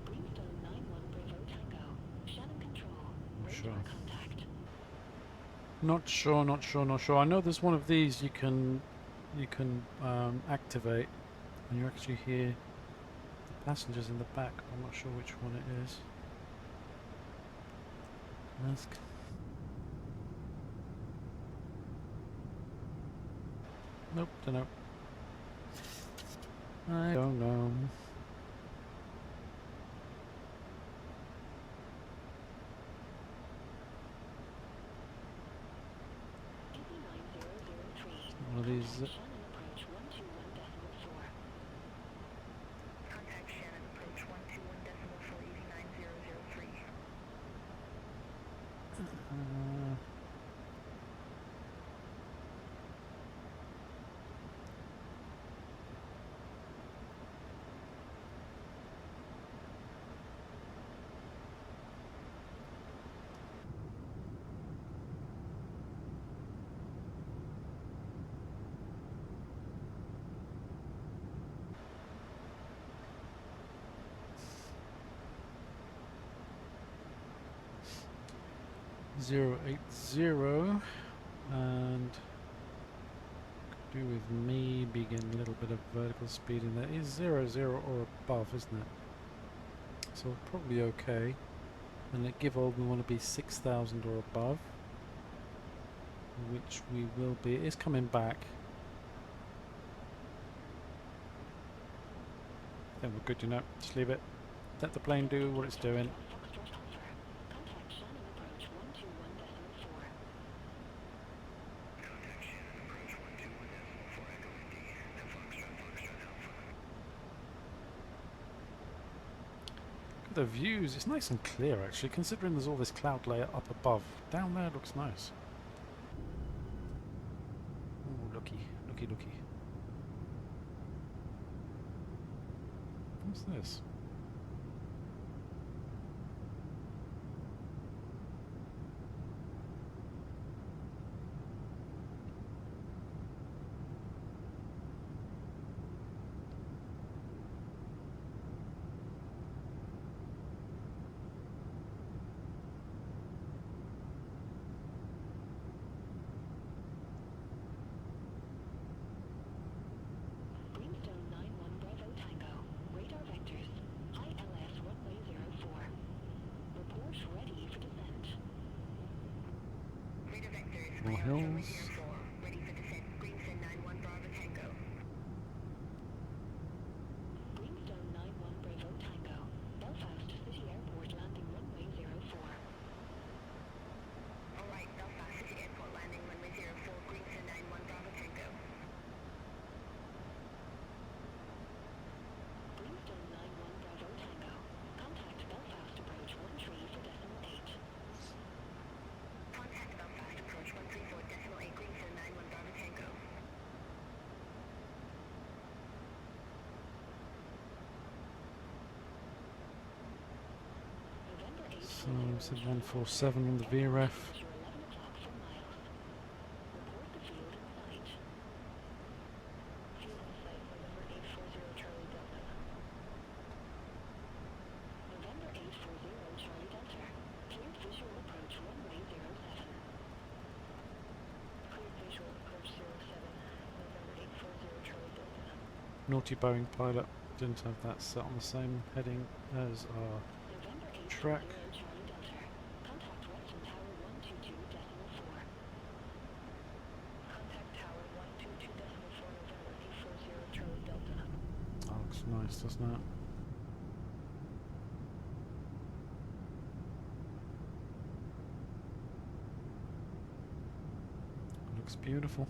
Speaker 5: Greenstone 91 Bravo Tango. Shannon control. Radar
Speaker 1: Sure.
Speaker 5: contact.
Speaker 1: Not sure, not sure, not sure. I know there's one of these you can activate, and you actually hear the passengers in the back. I'm not sure which one it is. Mask. Nope, don't know. I don't know.
Speaker 5: EV9003.
Speaker 1: One of these.
Speaker 5: Shannon approach 121.4.
Speaker 3: Contact Shannon approach 121.4 EV9003.
Speaker 1: .080, and could do with maybe getting a little bit of vertical speed in there. Is 00 or above, isn't it? So probably okay. And at give all we want to be 6,000 or above, which we will be. It is coming back. Then we're good to know. Just leave it. Let the plane do what it's doing.
Speaker 5: Foxtrot Alpha. Contact Shannon approach 121.4.
Speaker 6: Contact Shannon approach 121.4 Echo Indy. And Foxtrot Alpha.
Speaker 1: The views, it's nice and clear actually, considering there's all this cloud layer up above. Down there looks nice. Oh, looky, looky, looky. What's this?
Speaker 5: Greenstone 91 Bravo Tango. Radar vectors. ILS runway 04. Report ready for descent.
Speaker 3: Radar vectors.
Speaker 1: More
Speaker 3: ILS
Speaker 1: hills.
Speaker 3: 04. Ready for descent. Greenstone 91 Bravo Tango.
Speaker 5: Greenstone 91 Bravo Tango. Belfast City Airport landing runway 04.
Speaker 3: Alright, Belfast City Airport landing runway 04. Greenstone 91 Bravo Tango.
Speaker 5: Greenstone 91 Bravo Tango. Contact Belfast approach 13.8.
Speaker 3: Contact Belfast approach 134.8 Greenstone 91 Bravo Tango.
Speaker 5: November 8.
Speaker 1: So it's at 147 on the VREF.
Speaker 5: Your 11 o'clock for miles. Report the field in sight.
Speaker 1: Naughty Boeing pilot didn't have that set on the same heading as our
Speaker 5: November 8
Speaker 1: track.
Speaker 5: Charlie Delta. Contact Western Tower 122.4. Contact Tower 122.4 November 840 Charlie Delta.
Speaker 1: That looks nice, doesn't it? Looks beautiful.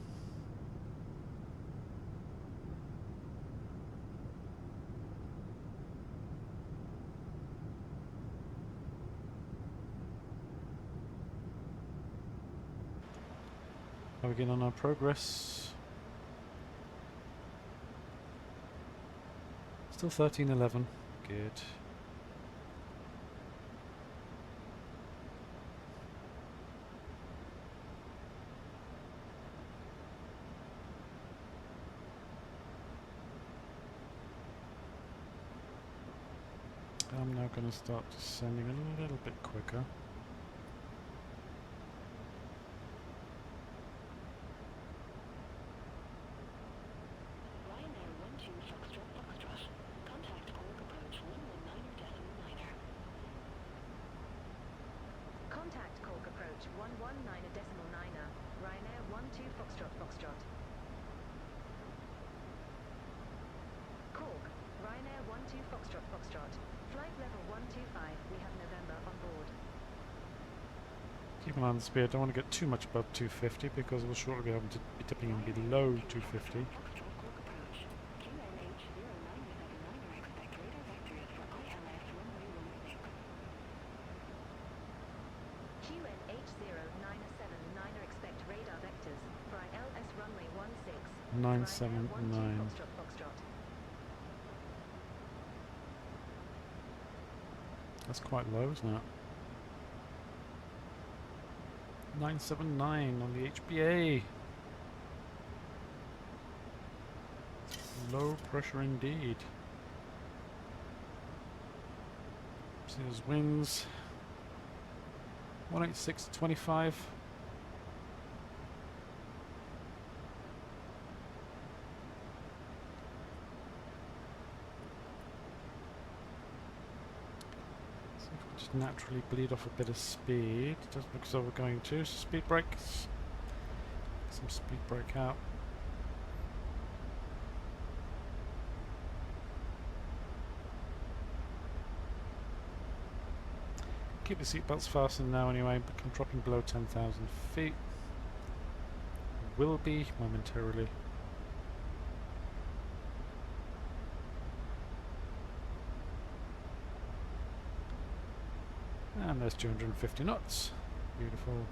Speaker 1: How are we getting on our progress? Still 13:11. Good. I'm now going to start descending a little bit quicker.
Speaker 5: Ryanair 12 Foxtrot Foxtrot. Contact Cork approach 119.9er.
Speaker 2: Contact Cork approach 119.9er. Ryanair 12 Foxtrot Foxtrot. Cork, Ryanair 12 Foxtrot Foxtrot. Flight level 125, we have November on board.
Speaker 1: Keep an eye on the speed. I don't want to get too much above 250 because we'll shortly be able to be dipping in below 250.
Speaker 5: Foxtrot Cork approach. QNH 0979er expect radar vectors for ILS runway 16.
Speaker 2: QNH 0979er expect radar vectors for ILS runway 16.
Speaker 1: 979.
Speaker 2: Ryanair 12 Foxtrot Foxtrot.
Speaker 1: That's quite low, isn't it? 979 on the HBA. Low pressure indeed. See those winds. 186.25. Just naturally bleed off a bit of speed. Doesn't look as though we're going to. So speed brakes. Some speed brake out. Keep the seatbelts fastened now anyway, but I'm dropping below 10,000 feet. Will be momentarily. And there's 250 knots. Beautiful.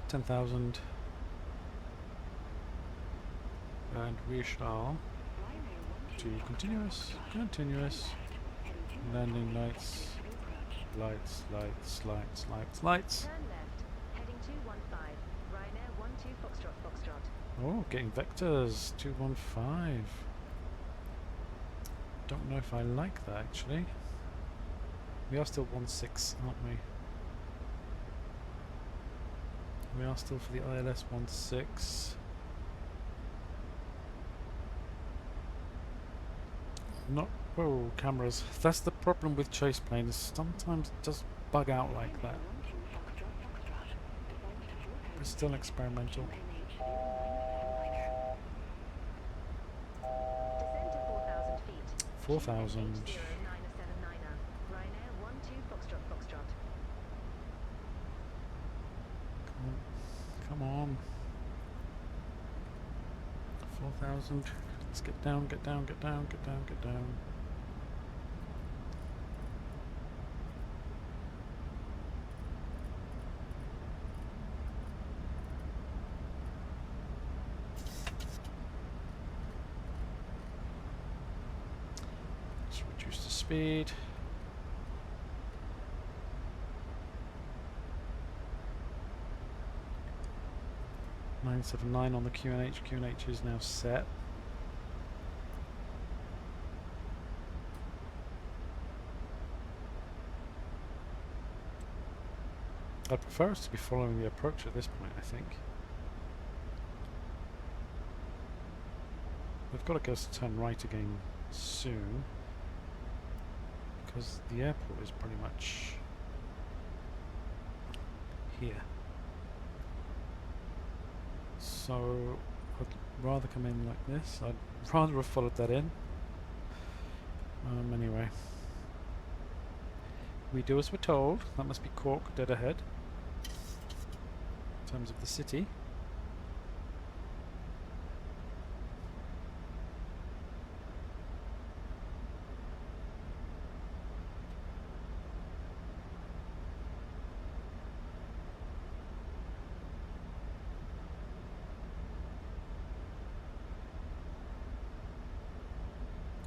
Speaker 1: 10,000. And we shall do continuous, continuous. Landing lights, lights, lights, lights, lights, lights.
Speaker 2: Turn left, heading 215. Ryanair 12 Foxtrot Foxtrot.
Speaker 1: Oh, getting vectors. 215. Don't know if I like that actually. We are still 16, aren't we? We are still for the ILS 16. Not. Whoa, cameras. That's the problem with Chaseplane. Sometimes it does bug out like that. It's still experimental.
Speaker 2: Descend to 4,000 feet.
Speaker 1: 4,000.
Speaker 2: QNH 0979er. Ryanair 12 Foxtrot Foxtrot.
Speaker 1: Come on. 4,000. Let's get down, get down, get down, get down, get down. Let's reduce the speed. (979) on the QNH. QNH is now set. I'd prefer us to be following the approach at this point, I think. We've got to go turn right again soon because the airport is pretty much here. So I'd rather come in like this. I'd rather have followed that in. Anyway, we do as we're told. That must be Cork dead ahead in terms of the city.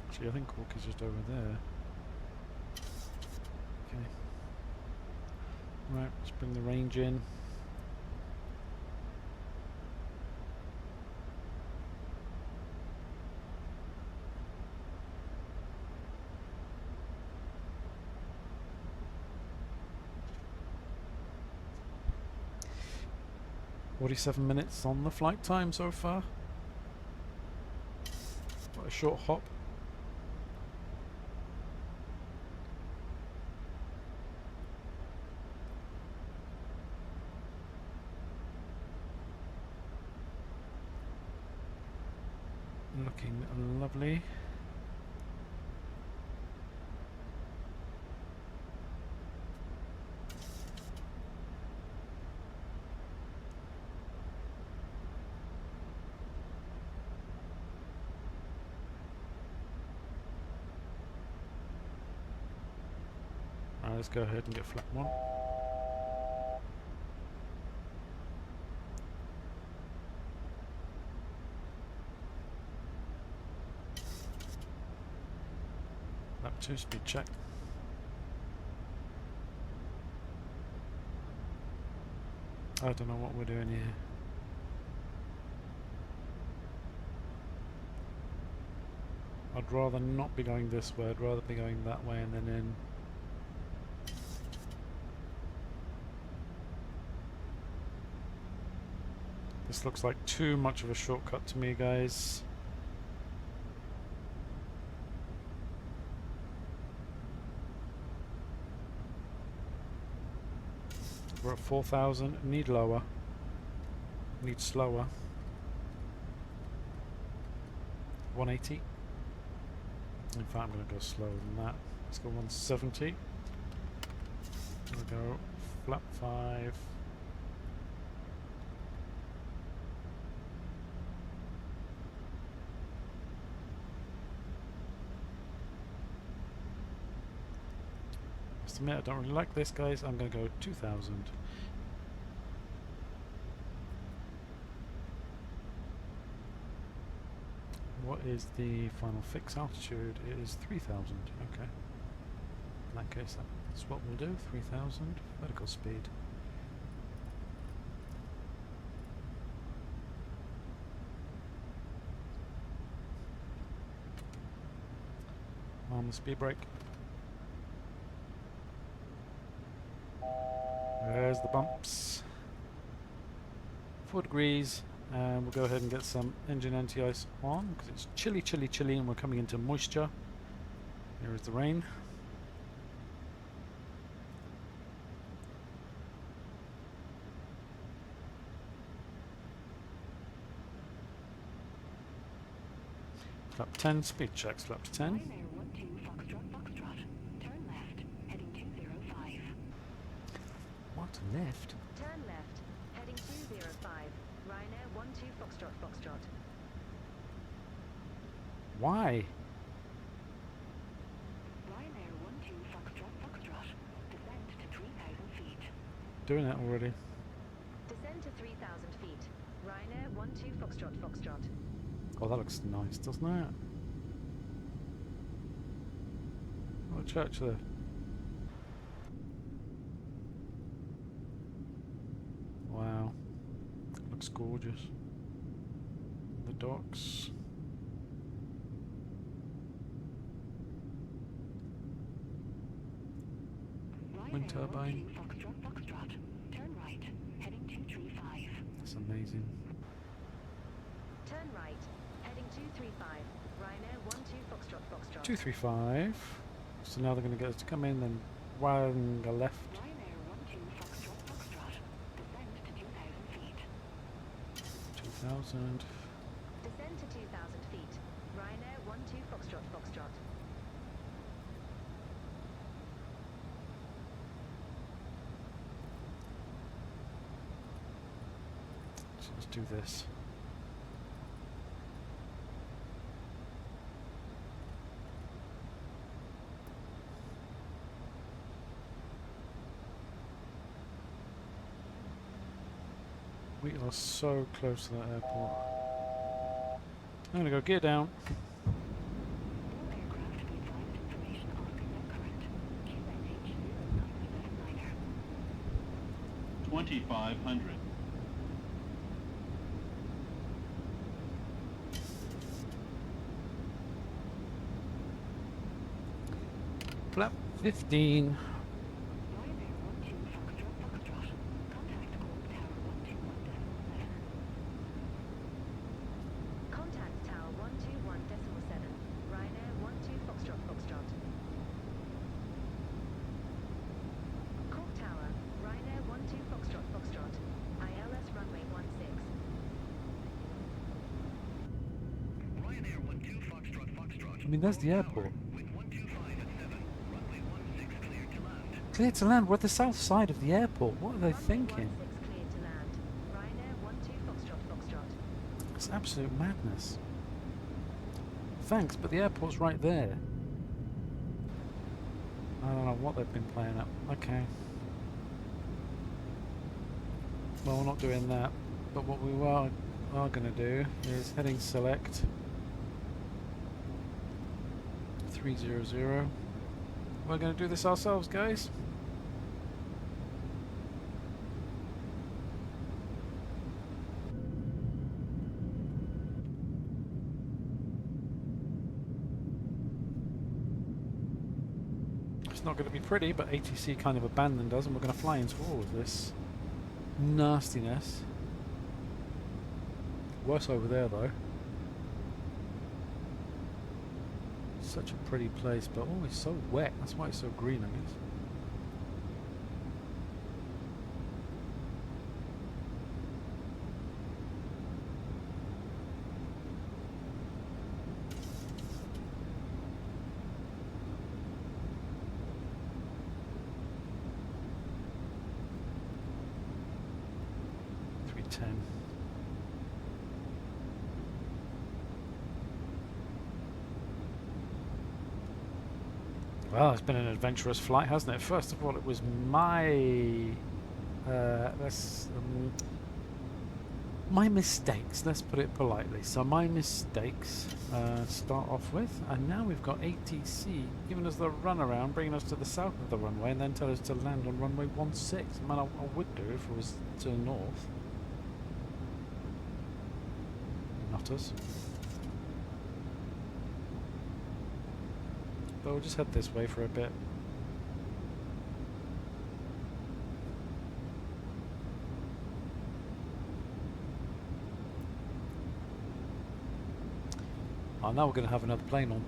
Speaker 1: Actually, I think Cork is just over there. Okay. Right, let's bring the range in. "47 minutes on the flight time so far. Quite a short hop. Looking lovely. Alright, let's go ahead and get flap 1. Lap 2 speed check. I don't know what we're doing here. I'd rather not be going this way, I'd rather be going that way and then in. This looks like too much of a shortcut to me, guys. We're at 4,000. Need lower. Need slower. 180. In fact, I'm going to go slower than that. Let's go 170. There we go. Flap 5. Admit I don't really like this, guys. I'm going to go 2,000. What is the final fix altitude? It is 3,000. Okay. In that case, that's what we'll do. 3,000 vertical speed. On the speed brake. There's the bumps. 4 degrees, and we'll go ahead and get some engine anti-ice on because it's chilly, chilly, chilly, and we're coming into moisture. Here is the rain. Flap 10, speed checks, flap 10.
Speaker 3: Ryanair 12 Foxtrot Foxtrot. Turn left, heading 205.
Speaker 1: What? Left?
Speaker 2: Turn left, heading 205. Ryanair 12 Foxtrot Foxtrot.
Speaker 1: Why?
Speaker 3: Ryanair 12 Foxtrot Foxtrot. Descend to 3,000 feet.
Speaker 1: Doing it already.
Speaker 2: Descend to 3,000 feet. Ryanair 12 Foxtrot Foxtrot.
Speaker 1: Oh, that looks nice, doesn't it? What a church there. Wow. Looks gorgeous. The docks. Wind turbine.
Speaker 3: Foxtrot Foxtrot. Turn right, heading 235.
Speaker 1: That's amazing.
Speaker 2: Turn right, heading 235. Ryanair 12 Foxtrot Foxtrot.
Speaker 1: 235. So now they're going to get us to come in, then wang a left.
Speaker 3: Ryanair 12 Foxtrot Foxtrot. Descend to 2,000 feet.
Speaker 1: 2000.
Speaker 2: Descend to 2,000 feet. Ryanair 12 Foxtrot Foxtrot.
Speaker 1: So let's do this. We are so close to that airport. I'm gonna go gear down.
Speaker 3: All aircraft be advised information on convect current. QNH 0979er.
Speaker 8: 2500.
Speaker 1: Flap 15.
Speaker 3: Ryanair 12 Foxtrot Foxtrot. Contact Cork Tower 121.7.
Speaker 2: Contact Tower 121.7. Ryanair 12 Foxtrot Foxtrot. Cork Tower. Ryanair 12 Foxtrot Foxtrot. ILS runway 16.
Speaker 6: Ryanair 12 Foxtrot Foxtrot.
Speaker 1: I mean, there's the airport.
Speaker 6: With 125 at 7. Runway 16 clear to land.
Speaker 1: Clear to land. We're at the south side of the airport. What are they
Speaker 2: Runway
Speaker 1: thinking?
Speaker 2: 16 cleared to land. Ryanair 12 Foxtrot Foxtrot.
Speaker 1: It's absolute madness. Thanks, but the airport's right there. I don't know what they've been playing at. Okay. Well, we're not doing that. But what we are going to do is heading select 300. We're going to do this ourselves, guys. It's not going to be pretty, but ATC kind of abandoned us, and we're going to fly into all of this nastiness. Worse over there, though. Such a pretty place, but oh, it's so wet. That's why it's so green, I guess. Well, it's been an adventurous flight, hasn't it? First of all, it was my my mistakes. Let's put it politely. So my mistakes start off with, and now we've got ATC giving us the runaround, bringing us to the south of the runway, and then tell us to land on runway 16. Man, I would do if it was to the north. Nutters. But we'll just head this way for a bit. Oh, now we're going to have another plane on.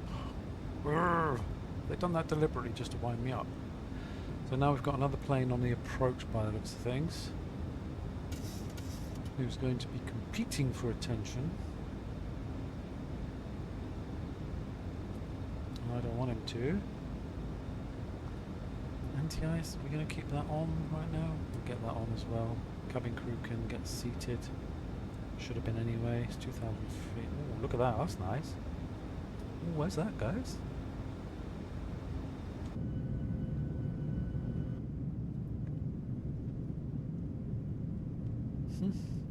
Speaker 1: Brrr. They've done that deliberately just to wind me up. So now we've got another plane on the approach by the looks of things. Who's going to be competing for attention. I don't want him to. Anti-ice, we're going to keep that on right now. We'll get that on as well. Cabin crew can get seated. Should have been anyway. It's 2,000 feet. Ooh, look at that, that's nice. Ooh, where's that, guys?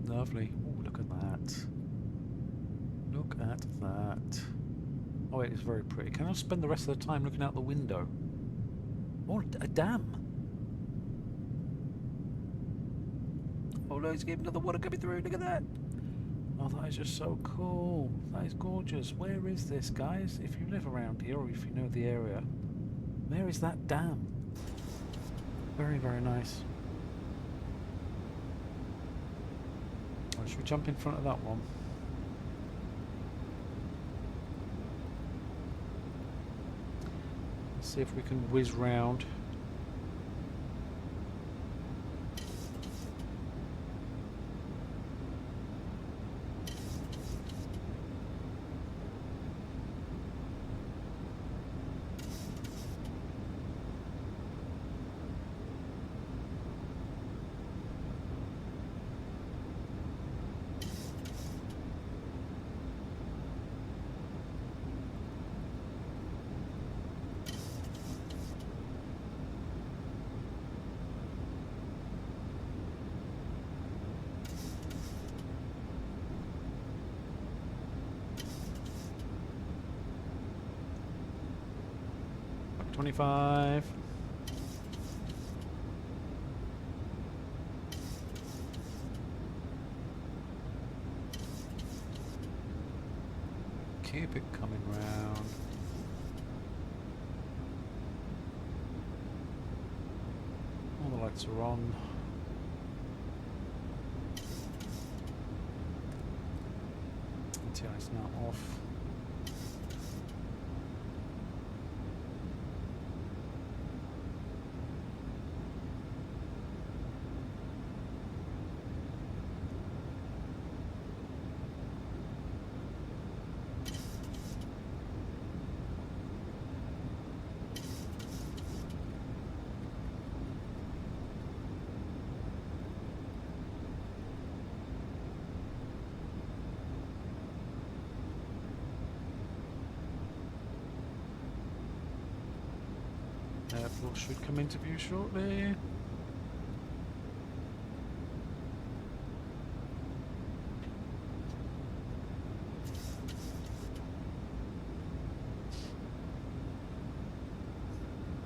Speaker 1: Lovely. Ooh, look at that. Look at that. Oh, it is very pretty. Can I spend the rest of the time looking out the window? Oh, a dam. Oh, no, it's giving another water coming through. Look at that. Oh, that is just so cool. That is gorgeous. Where is this, guys? If you live around here or if you know the area, where is that dam? Very, very nice. Oh, should we jump in front of that one? see if we can whiz round. Buck 25. Keep it coming round. All the lights are on. Anti-ice now off. Airport should come into view shortly.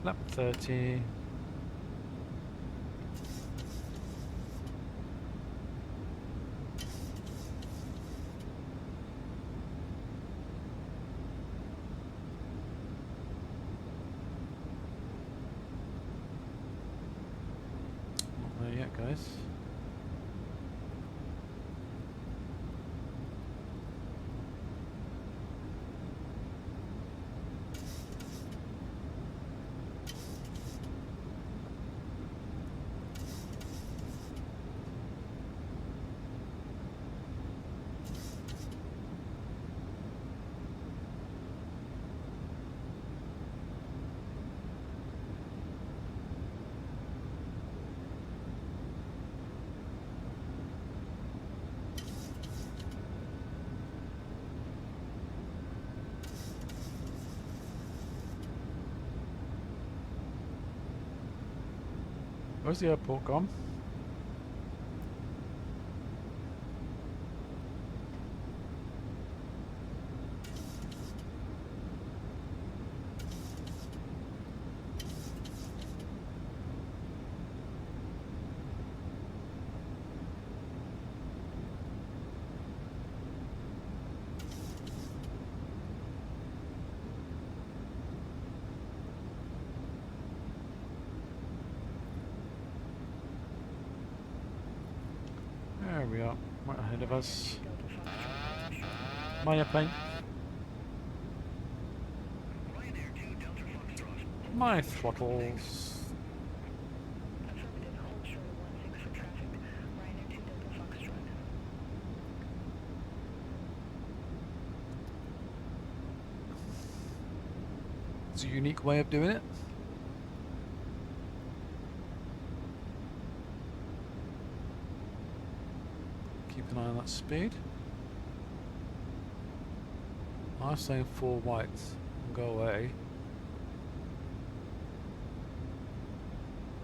Speaker 1: Lap 30. Not there yet, guys. Where's the airport gone? There we are, right ahead of us. My airplane.
Speaker 6: Ryanair 2 Delta Foxtrot.
Speaker 1: My throttles.
Speaker 5: Affirmative, hold short of 16 for traffic. Ryanair 2 Delta Foxtrot.
Speaker 1: It's a unique way of doing it. Keep an eye on that speed. I was saying 4 whites and go away.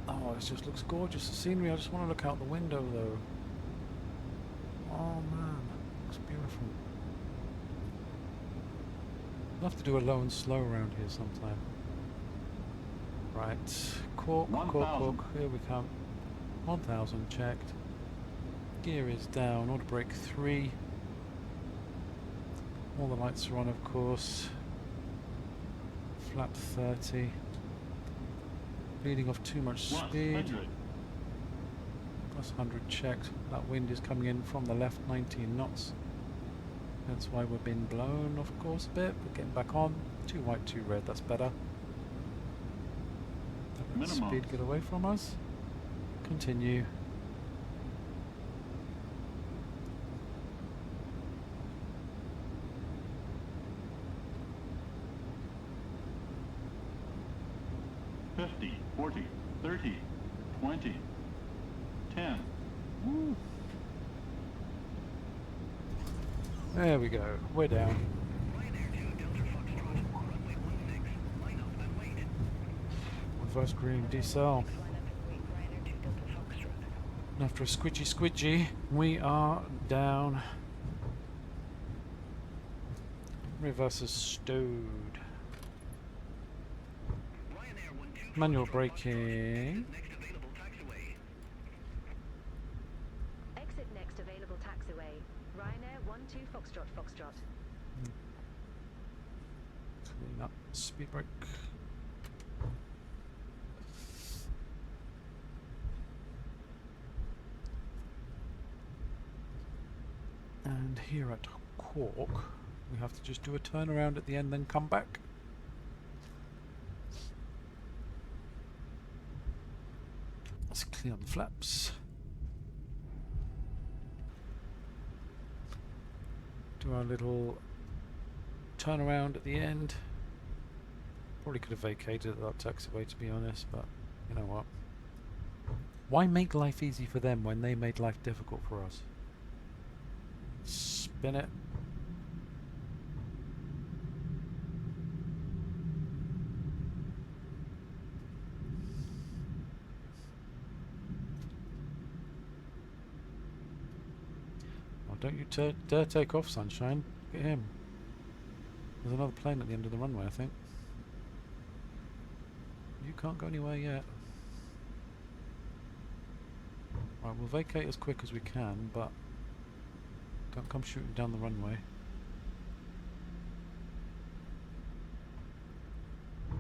Speaker 1: Oh, it just looks gorgeous. The scenery, I just want to look out the window though. Oh man, looks beautiful. I'll have to do a low and slow around here sometime. Right, Cork, here we come. 1000 checked. Gear is down, order brake 3. All the lights are on, of course. Flap 30. Bleeding off too much speed. Plus 100 checked. That wind is coming in from the left, 19 knots. That's why we're being blown, of course, a bit, but getting back on. 2 white, 2 red, that's better. Speed get away from us. Continue.
Speaker 8: $50, $40, $30, $20, $10.
Speaker 1: Woo. There we go. We're down. Reverse green decel. After a squidgy, we are down. Reverse is stowed. Manual braking.
Speaker 2: Exit next available taxiway. Ryanair 12 Foxtrot Foxtrot.
Speaker 1: Clean up speed brake. And here at Cork, we have to just do a turnaround at the end, then come back. Let's clear the flaps. Do our little turnaround at the end. Probably could have vacated that taxiway, to be honest, but you know what? Why make life easy for them when they made life difficult for us? Spin it. Oh, don't you dare take off, sunshine. Look at him. There's another plane at the end of the runway, I think. You can't go anywhere yet. Right, we'll vacate as quick as we can, but don't come shooting down the runway.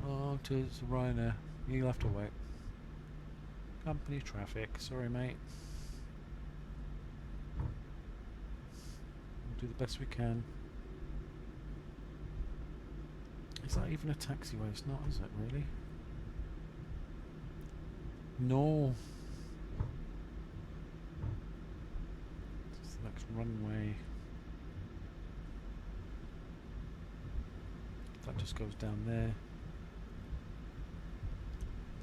Speaker 1: Oh, tis Ryanair. You'll have to wait. Company traffic. Sorry, mate. We'll do the best we can. Is that even a taxiway? It's not, is it, really? No. It's the next runway. That just goes down there.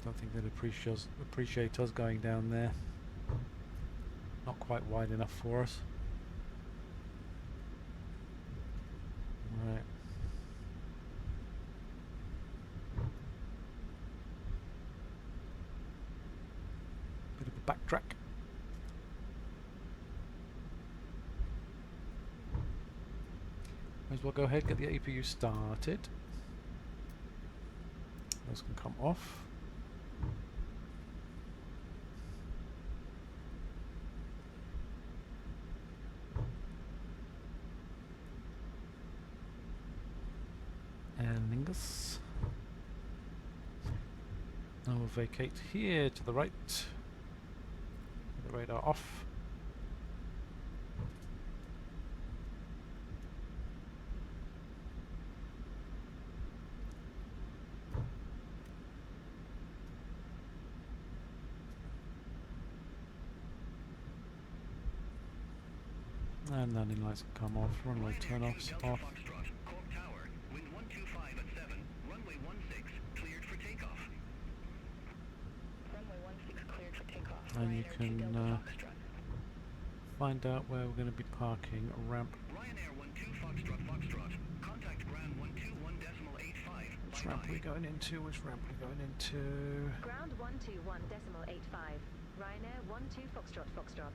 Speaker 1: Don't think they'd appreciate us going down there. Not quite wide enough for us. Right. Bit of a backtrack. Might as well go ahead, get the APU started. Those can come off. And Lingus. Now we'll vacate here to the right. The radar off. And landing lights can come off, runway turn-offs off.
Speaker 6: Cork Tower, wind 125 at 7, runway 16, cleared for takeoff.
Speaker 5: Runway 16 cleared for takeoff.
Speaker 1: And you
Speaker 5: Ryanair 2
Speaker 1: can
Speaker 5: Delta Foxtrot.
Speaker 1: find out where we're going to be parking a ramp.
Speaker 6: Ryanair 12 Foxtrot Foxtrot, contact ground 121.85.
Speaker 1: Which ramp are we going into? Which ramp are we going into?
Speaker 2: Ground 121.85. Ryanair 12 Foxtrot Foxtrot.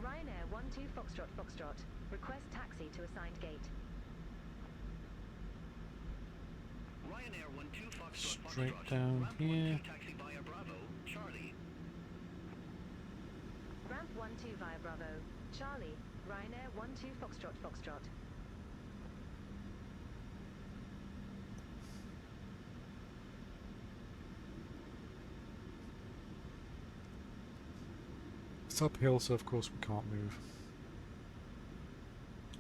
Speaker 2: Ryanair 12 Foxtrot Foxtrot. Request taxi to assigned gate.
Speaker 6: Ryanair 12 Foxtrot
Speaker 1: Straight
Speaker 6: Foxtrot,
Speaker 1: down
Speaker 6: ramp
Speaker 1: here.
Speaker 6: 12 taxi via Bravo, Charlie.
Speaker 2: Ramp 12 via Bravo. Charlie. Ryanair 12 Foxtrot Foxtrot.
Speaker 1: It's uphill, so of course we can't move.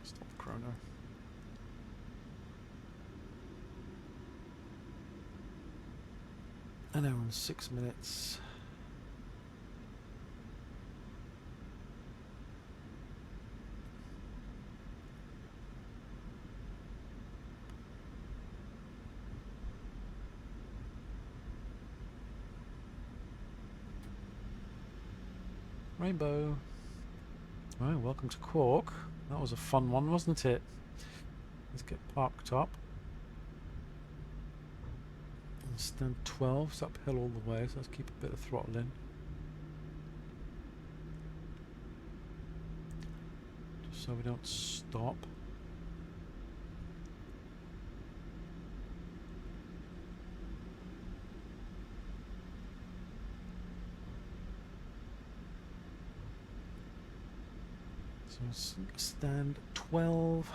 Speaker 1: Stop the chrono. An hour and 6 minutes. Rainbow. Well, welcome to Cork. That was a fun one, wasn't it? Let's get parked up. Stand 12, it's uphill all the way, so let's keep a bit of throttle in. Just so we don't stop. So stand 12.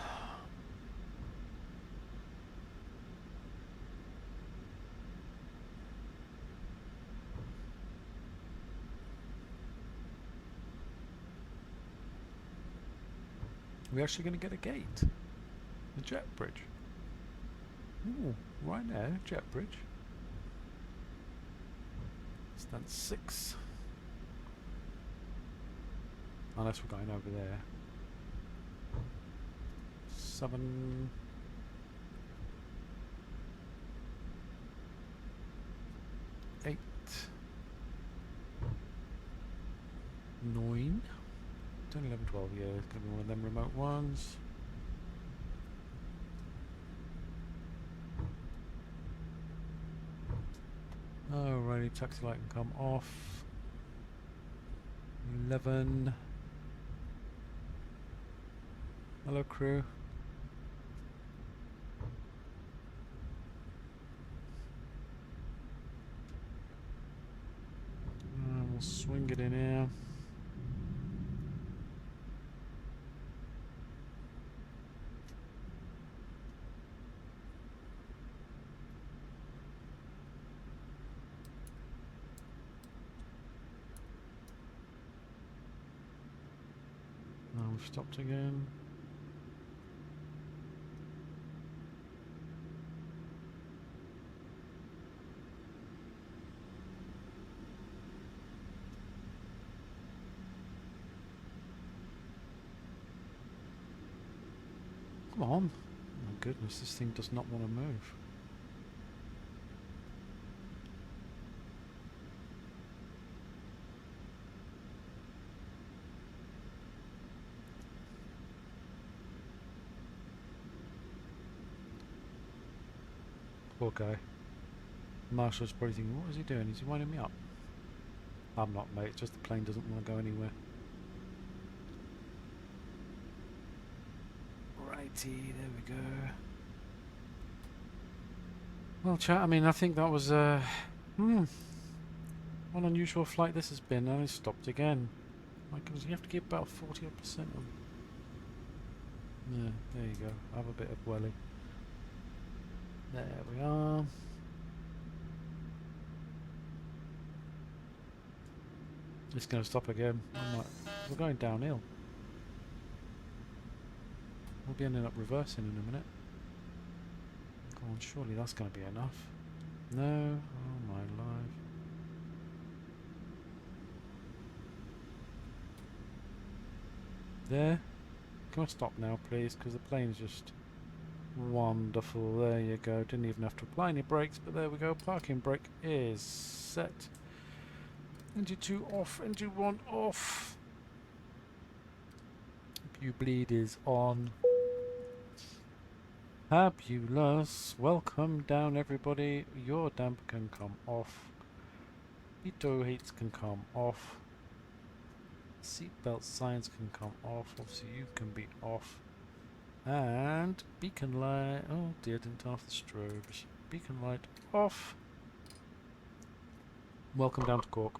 Speaker 1: We're actually going to get a gate. A jet bridge. Ooh, Ryanair jet bridge. Stand 6. Unless we're going over there. 7. 8. 9. 10, 11, 12, yeah, it's going to be one of them remote ones. Alrighty, taxi light can come off. 11. Hello, crew. We'll swing it in here. Now we've stopped again. Come on. Oh my goodness, this thing does not want to move. Poor guy. Marshal's probably thinking, what is he doing? Is he winding me up? I'm not, mate. It's just the plane doesn't want to go anywhere. Righty, there we go. Well, chat, I mean, I think that was one unusual flight this has been, and it stopped again. My goodness, you have to keep about 40% on. Yeah, there you go. Have a bit of welly. There we are. It's going to stop again. We're going downhill. We'll be ending up reversing in a minute. Come on, surely that's going to be enough. No? Oh my life. There. Can I stop now, please? Because the plane's just wonderful. There you go. Didn't even have to apply any brakes, but there we go. Parking brake is set. Engine 2 off. Engine 1 off. View bleed is on. Fabulous. Welcome down, everybody. Your damper can come off. Pitot heats can come off. Seatbelt signs can come off. Obviously, you can be off. And beacon light. Oh dear, didn't turn off the strobes. Beacon light off. Welcome down to Cork.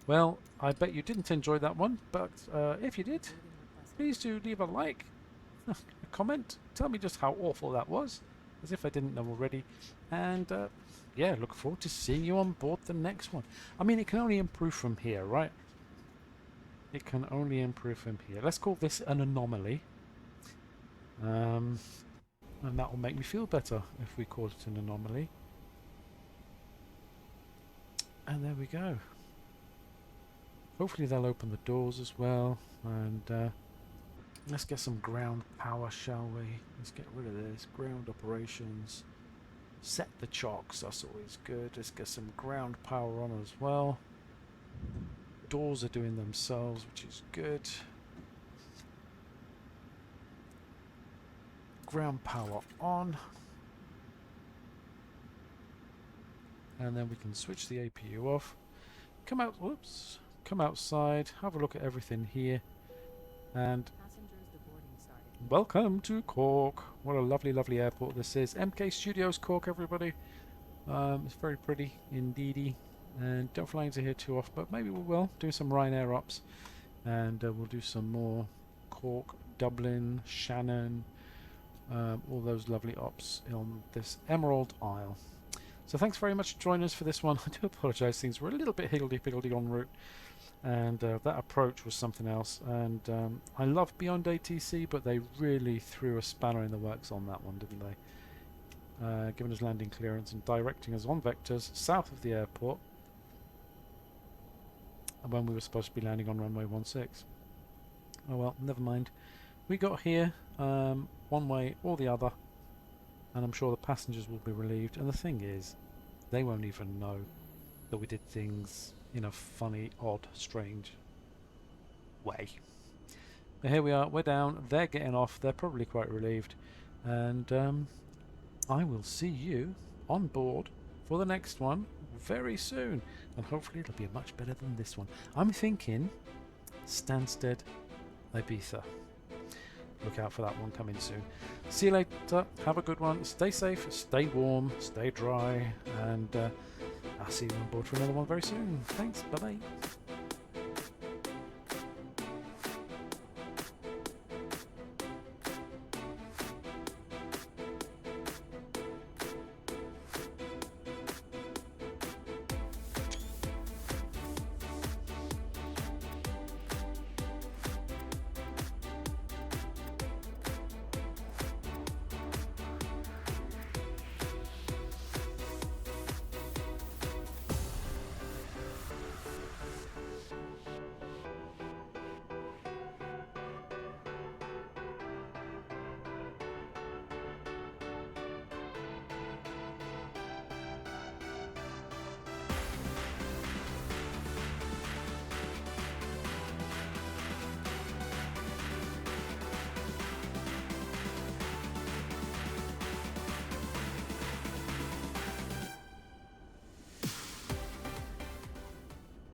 Speaker 1: Well, I bet you didn't enjoy that one, but if you did, please do leave a like, a comment, tell me just how awful that was, as if I didn't know already, and yeah, look forward to seeing you on board the next one. I mean, it can only improve from here, right? It can only improve from here. Let's call this an anomaly, and that will make me feel better if we call it an anomaly. And there we go. Hopefully they'll open the doors as well. And let's get some ground power, shall we? Let's get rid of this. Ground operations. Set the chocks, that's always good. Let's get some ground power on as well. Doors are doing themselves, which is good. Ground power on. And then we can switch the APU off. Come out, whoops. Come outside, have a look at everything here. And welcome to Cork. What a lovely, lovely airport this is. MKStudios Cork, everybody. It's very pretty indeedy. And don't fly into here too often, but maybe we will. Do some Ryanair ops. And we'll do some more Cork, Dublin, Shannon, all those lovely ops on this Emerald Isle. So thanks very much for joining us for this one. I do apologise, things were a little bit higgledy-piggledy en route. And that approach was something else. And I love BeyondATC, but they really threw a spanner in the works on that one, didn't they? Giving us landing clearance and directing us on vectors south of the airport, and when we were supposed to be landing on runway 16. Oh well, never mind. We got here one way or the other, and I'm sure the passengers will be relieved. And the thing is, they won't even know that we did things in a funny, odd, strange way. But here we are, we're down, they're getting off, they're probably quite relieved, and I will see you on board for the next one very soon, and hopefully it'll be much better than this one. I'm thinking Stansted, Ibiza. Look out for that one coming soon. See you later, have a good one, stay safe, stay warm, stay dry, and I'll see you on board for another one very soon. Thanks, bye bye.